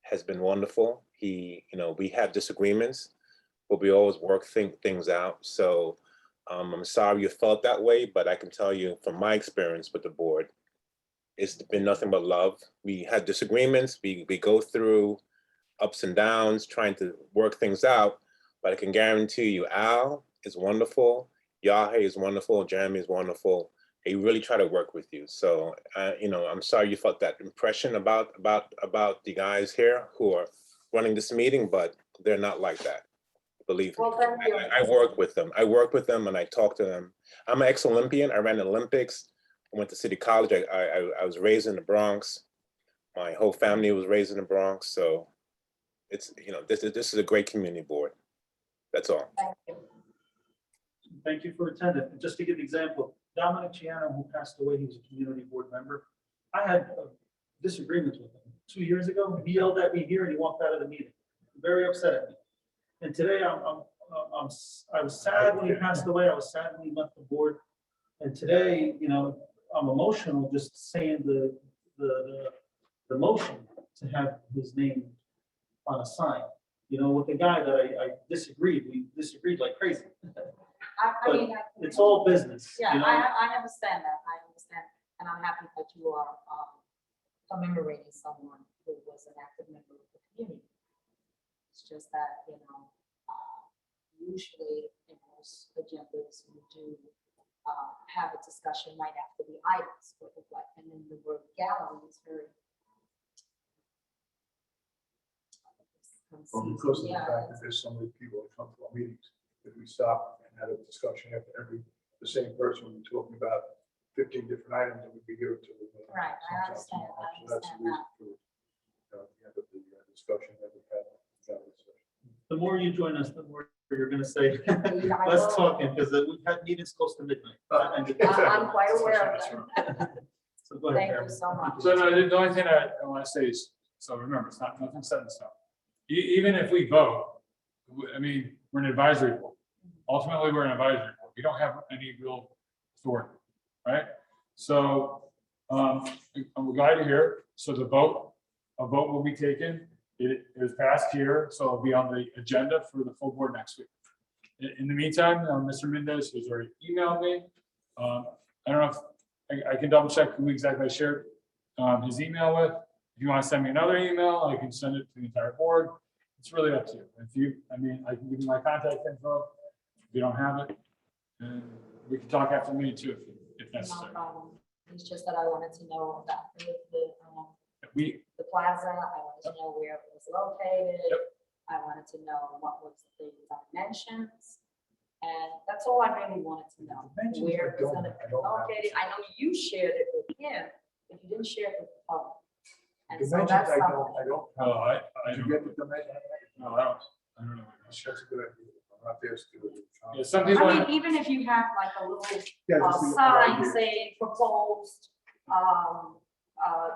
has been wonderful. We have disagreements, but we always work things out. So I'm sorry you felt that way, but I can tell you from my experience with the board, it's been nothing but love. We had disagreements. We go through ups and downs, trying to work things out, but I can guarantee you, Al is wonderful. Yahe is wonderful. Jeremy is wonderful. They really try to work with you. So, I'm sorry you felt that impression about the guys here who are running this meeting, but they're not like that. Believe me. Well, thank you. I work with them. And I talk to them. I'm an ex-Olympian. I ran the Olympics. I went to City College. I was raised in the Bronx. My whole family was raised in the Bronx. So it's, this is a great community board. That's all. Thank you. Thank you for attending. Just to give an example, Dominic Ciano, who passed away, he was a community board member. I had disagreements with him 2 years ago. He yelled at me here and he walked out of the meeting. Very upset at me. And today I was sad when he passed away. I was sad when he left the board. And today, I'm emotional just saying the motion to have his name on a sign. With the guy that I disagreed, we disagreed like crazy. I mean, It's all business. yeah, I understand that. I understand. And I'm happy that you are commemorating someone who was an active member of the community. It's just that, usually in most agendas, we do have a discussion right after the items. And then the word gallery is very. Well, because of the fact that there's so many people that come to our meetings, if we stop and had a discussion after the same person would be talking about 15 different items, and we'd be here until. Right, I understand. So that's the reason for the end of the discussion that we had. The more you join us, the more you're going to say, less talking, because we've had meetings close to midnight. I'm quite aware of that. So go ahead, Thank you so much. So no, the only thing I want to say is, so remember, it's nothing set in stone. Even if we vote, we're an advisory board. Ultimately, we're an advisory board. We don't have any real authority, right? So I'm glad to hear. So a vote will be taken. It was passed here, so it'll be on the agenda for the full board next week. In the meantime, Mr. Mendez has already emailed me. I don't know if I can double check who exactly I shared his email with. If you want to send me another email, I can send it to the entire board. It's really up to you. I can give you my contact info. If you don't have it, and we can talk after the meeting too, if necessary. No problem. It's just that I wanted to know about The plaza. I wanted to know where it was located. Yep. I wanted to know what was the dimensions. And that's all I really wanted to know, Dimensions, where I it's don't- gonna I be don't have. located. I know you shared it with him, but you didn't share it with the public. And so Dimensions, that's I something. don't. Oh, I Did you don't, get the dimension? no, I don't know. That's a good idea. I'm not there to. Yeah, some people, I mean, even if you have like a little Yeah, just the sign idea. saying proposed,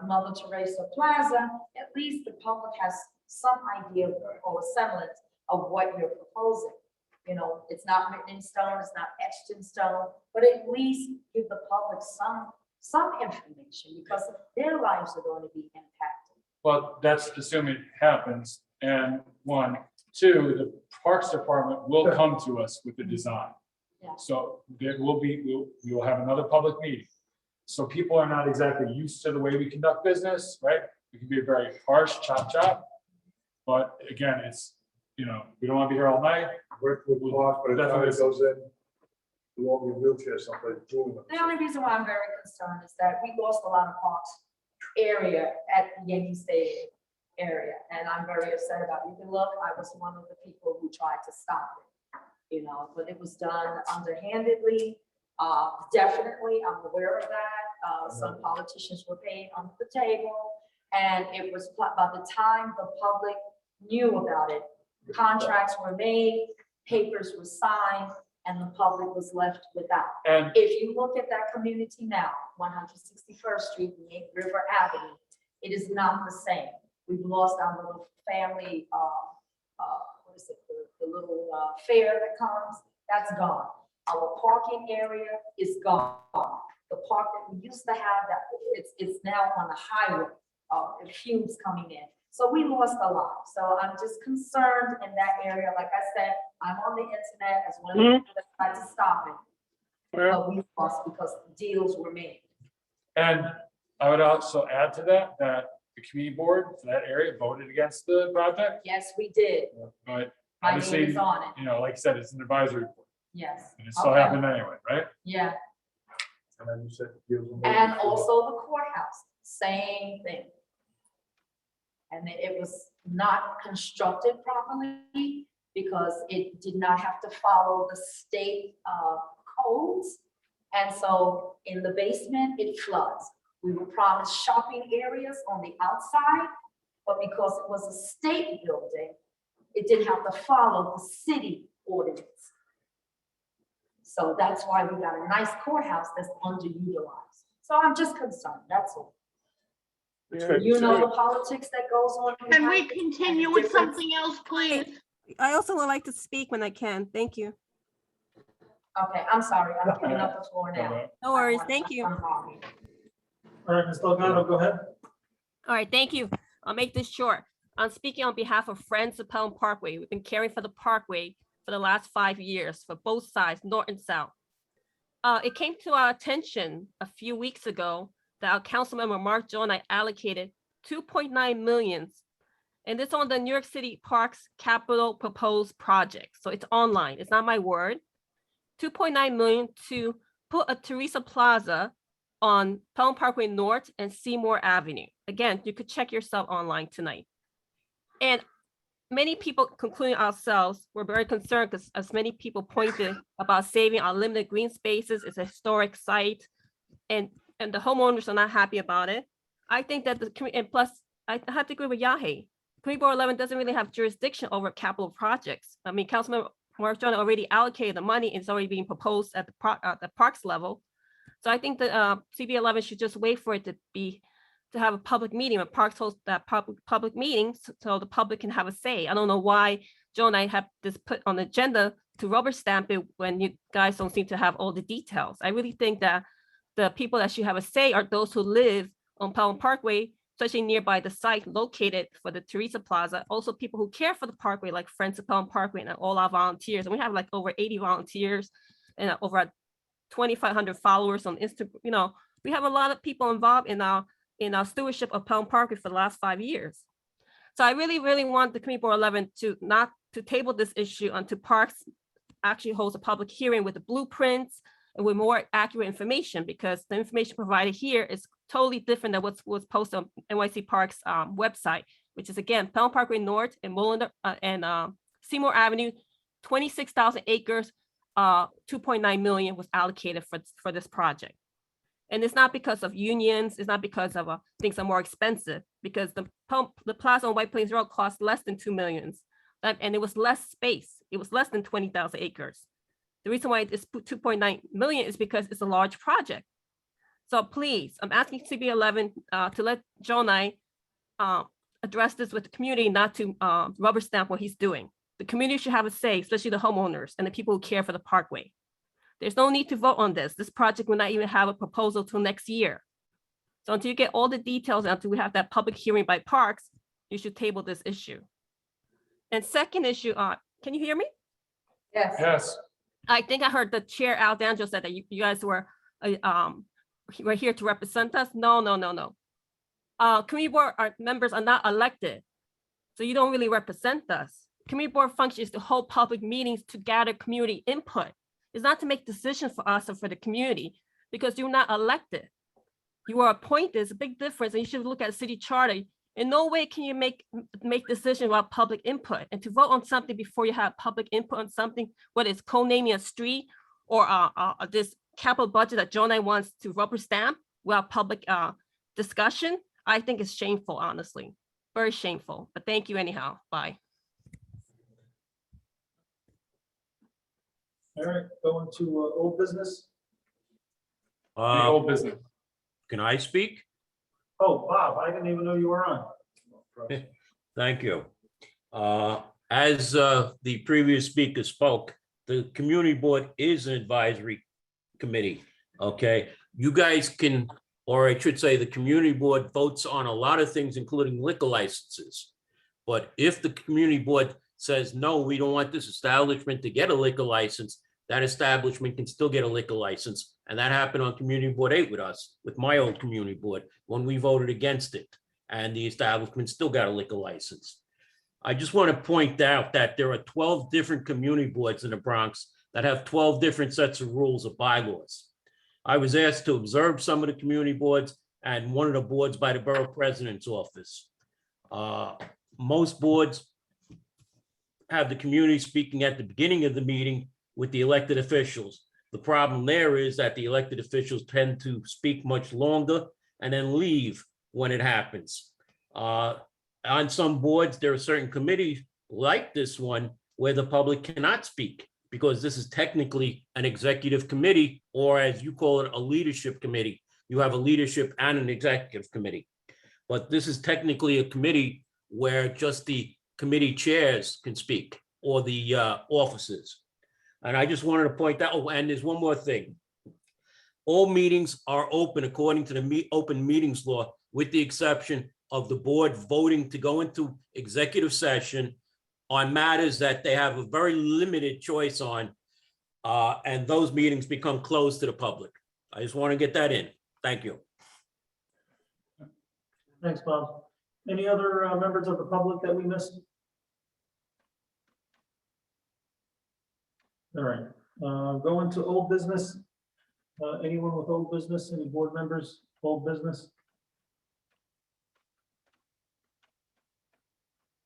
Mother Teresa Plaza, at least the public has some idea or a semblance of what you're proposing. You know, it's not written in stone, it's not etched in stone, but at least give the public some information because their lives are going to be impacted. well, that's assuming it happens. And one, two, the Parks Department will come to us with the design. Yeah. So there will be, we will have another public meeting. So people are not exactly used to the way we conduct business, right? It can be a very harsh chop. But again, it's, you know, we don't want to be here all night. Work with laws, but if Definitely. it goes in, you won't be in wheelchair someplace doing it. The only reason why I'm very concerned is that we lost a lot of parks area at the Yankee Stadium area, and I'm very upset about it. You can look, I was one of the people who tried to stop it, you know, but it was done underhandedly. Definitely, I'm aware of that. Some politicians were paid under the table, and it was, by the time the public knew about it, contracts were made, papers were signed, and the public was left without. And If you look at that community now, 161st Street, and Yankee River Avenue, it is not the same. We've lost our little family, what is it, the little fair that comes, that's gone. Our parking area is gone. The park that we used to have, that it's now on the highway, the fumes coming in. So we lost a lot. So I'm just concerned in that area. Like I said, I'm on the internet as one of the people that tried to stop it. But we lost because deals were made. And I would also add to that, that the community board for that area voted against the project, Yes, we did. but My name obviously, is on it. you know, like I said, it's an advisory board, Yes. and it still Okay. happened anyway, right? Yeah, And then you said. deals with- and also the courthouse, same thing. And it was not constructed properly because it did not have to follow the state codes. And so in the basement, it floods. We were promised shopping areas on the outside, but because it was a state building, it didn't have to follow the city ordinance. So that's why we got a nice courthouse that's underutilized. So I'm just concerned, that's all. You know the politics that goes on. Can we behind it, continue and with difference- something else, please? I also would like to speak when I can. Thank you. Okay, I'm sorry, I'm giving up the floor now. No worries. Thank you. I'm sorry. All right, Ms. Delgado, go ahead. All right, thank you. I'll make this short. I'm speaking on behalf of Friends of Pelham Parkway. We've been caring for the Parkway for the last 5 years for both sides, north and south. It came to our attention a few weeks ago that our council member Mark Jonah allocated 2.9 million, and it's on the New York City Parks Capital Proposed Project. So it's online. It's not my word. 2.9 million to put a Teresa Plaza on Pelham Parkway North and Seymour Avenue. Again, you could check yourself online tonight. And many people, including ourselves, were very concerned because as many people pointed about saving our limited green spaces, it's a historic site, and the homeowners are not happy about it. I think that and plus, I have to agree with Yahe. Community Board 11 doesn't really have jurisdiction over capital projects. I mean, Councilman Mark Jonah already allocated the money. It's already being proposed at the parks level. So I think that CB 11 should just wait for it to have a public meeting, when parks host that public meetings, so the public can have a say. I don't know why Joe and I have this put on the agenda to rubber stamp it when you guys don't seem to have all the details. I really think that the people that should have a say are those who live on Pelham Parkway, especially nearby the site located for the Teresa Plaza. Also people who care for the Parkway, like Friends of Pelham Parkway and all our volunteers. And we have like over 80 volunteers and over 2,500 followers on Instagram. You know, we have a lot of people involved in our stewardship of Pelham Parkway for the last 5 years. So I really, really want the Community Board 11 to not to table this issue until Parks actually holds a public hearing with the blueprints and with more accurate information, because the information provided here is totally different than what was posted on NYC Parks website, which is again, Pelham Parkway North and Seymour Avenue, 26,000 acres, 2.9 million was allocated for this project. And it's not because of unions, it's not because of things are more expensive, because the plaza on White Plains Road cost less than 2 million. And it was less space. It was less than 20,000 acres. The reason why it's 2.9 million is because it's a large project. So please, I'm asking CB11 to let Joe and I address this with the community, not to rubber stamp what he's doing. The community should have a say, especially the homeowners and the people who care for the parkway. There's no need to vote on this. This project will not even have a proposal till next year. So until you get all the details, until we have that public hearing by Parks, you should table this issue. And second issue, can you hear me? Yes. Yes. I think I heard the chair, Al D'Angelo, said that you guys were here to represent us. No. Community board members are not elected, so you don't really represent us. Community board function is to hold public meetings to gather community input. It's not to make decisions for us or for the community, because you're not elected. You are appointed. It's a big difference, and you should look at city charter. In no way can you make decisions without public input. And to vote on something before you have public input on something, whether it's co-naming a street or this capital budget that Joe and I wants to rubber stamp without public discussion, I think it's shameful, honestly, very shameful. But thank you anyhow. Bye. All right, going to old business. Any old business. Can I speak? Oh, Bob, I didn't even know you were on. Thank you. As the previous speaker spoke, the community board is an advisory committee, okay? You guys can, or I should say, the community board votes on a lot of things, including liquor licenses. But if the community board says, no, we don't want this establishment to get a liquor license, that establishment can still get a liquor license. And that happened on Community Board 8 with us, with my old community board, when we voted against it. And the establishment still got a liquor license. I just want to point out that there are 12 different community boards in the Bronx that have 12 different sets of rules or bylaws. I was asked to observe some of the community boards and one of the boards by the borough president's office. Most boards have the community speaking at the beginning of the meeting with the elected officials. The problem there is that the elected officials tend to speak much longer and then leave when it happens. On some boards, there are certain committees like this one where the public cannot speak because this is technically an executive committee, or as you call it, a leadership committee. You have a leadership and an executive committee. But this is technically a committee where just the committee chairs can speak, or the officers. And I just wanted to point out, oh, and there's one more thing. All meetings are open according to the open meetings law, with the exception of the board voting to go into executive session on matters that they have a very limited choice on, and those meetings become closed to the public. I just want to get that in. Thank you. Thanks, Bob. Any other members of the public that we missed? All right, going to old business. Anyone with old business, any board members, old business?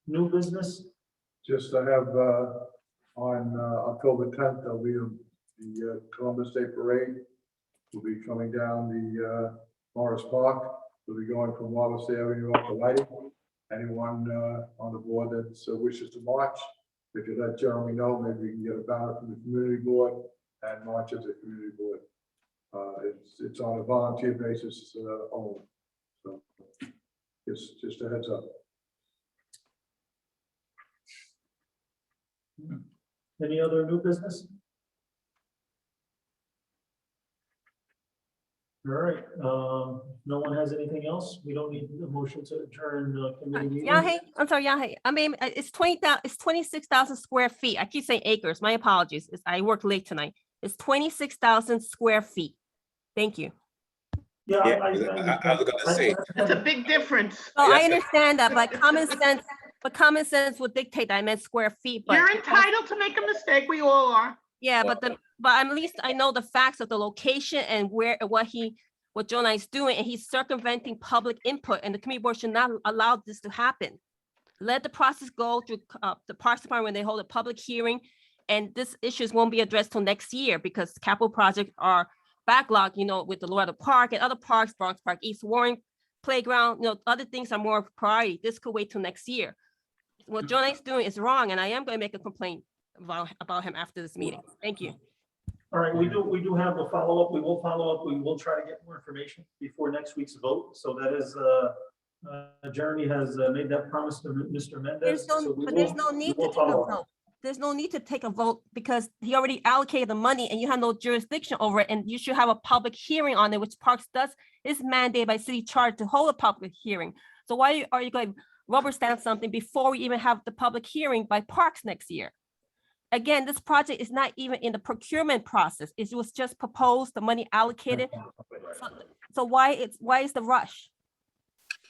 New business? Just I have on October 10th, there'll be the Columbus Day Parade. Will be coming down the Morris Park. We'll be going from Wallace Avenue up to Whiting. Anyone on the board that wishes to march, if you let Jeremy know, maybe we can get a banner from the community board and march as a community board. It's on a volunteer basis only. So just a heads up. Any other new business? All right, no one has anything else? We don't need a motion to adjourn committee meeting? Yahe, I'm sorry, Yahe. I mean, it's 26,000 square feet. I keep saying acres. My apologies. I worked late tonight. It's 26,000 square feet. Thank you. Yeah, I was gonna say. That's a big difference. So I understand that, but common sense would dictate that I meant square feet. But You're entitled to make a mistake. We all are. yeah, but at least I know the facts of the location and what Joe and I is doing, and he's circumventing public input, and the committee board should not allow this to happen. Let the process go through the Parks Department when they hold a public hearing And this issues won't be addressed till next year because capital projects are backlogged, with the Loretta Park and other parks, Bronx Park, East Warren Playground, other things are more priority. This could wait till next year. What John is doing is wrong, and I am going to make a complaint about him after this meeting. Thank you. All right, we do have a follow-up. We will follow up. We will try to get more information before next week's vote. So that is, Jeremy has made that promise to Mr. Mendez. But there's no need to take a vote. There's no need to take a vote because he already allocated the money and you have no jurisdiction over it. And you should have a public hearing on it, which Parks does, is mandated by city charter to hold a public hearing. So why are you going to rubber stamp something before we even have the public hearing by Parks next year? Again, this project is not even in the procurement process. It was just proposed, the money allocated. So why is the rush?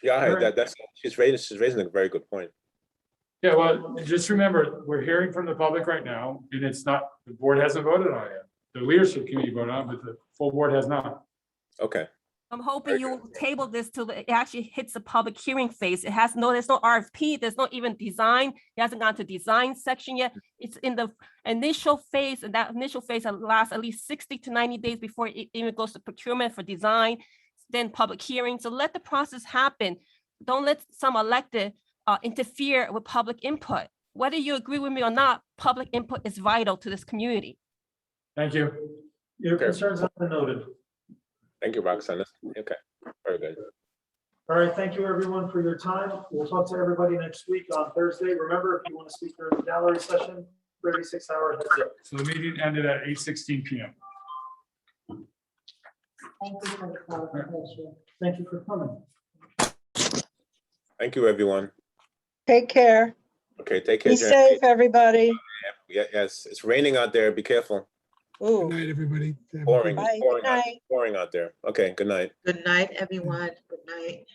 Yeah, she's raising a very good point. Yeah, well, just remember, we're hearing from the public right now, and it's not, the board hasn't voted on it yet. The leadership committee voted on it, but the full board has not. Okay. I'm hoping you will table this till it actually hits the public hearing phase. There's no RFP, there's not even design. It hasn't gone to design section yet. It's in the initial phase, and that initial phase lasts at least 60 to 90 days before it even goes to procurement for design, then public hearing. So let the process happen. Don't let some elected interfere with public input. Whether you agree with me or not, public input is vital to this community. Thank you. Your concerns have been noted. Thank you, Roxanne. Okay, very good. All right, thank you everyone for your time. We'll talk to everybody next week on Thursday. Remember, if you want to speak during the gallery session, 36-hour heads up. So the meeting ended at 8:16 p.m. Thank you for the clarification. Thank you for coming. Thank you, everyone. Take care. Okay, take care. Be Jen. safe, everybody. Yes, it's raining out there. Be careful. Ooh. Good night, everybody. Pouring, Bye. pouring, Good night. pouring out there. Okay, good night. Good night, everyone. Good night.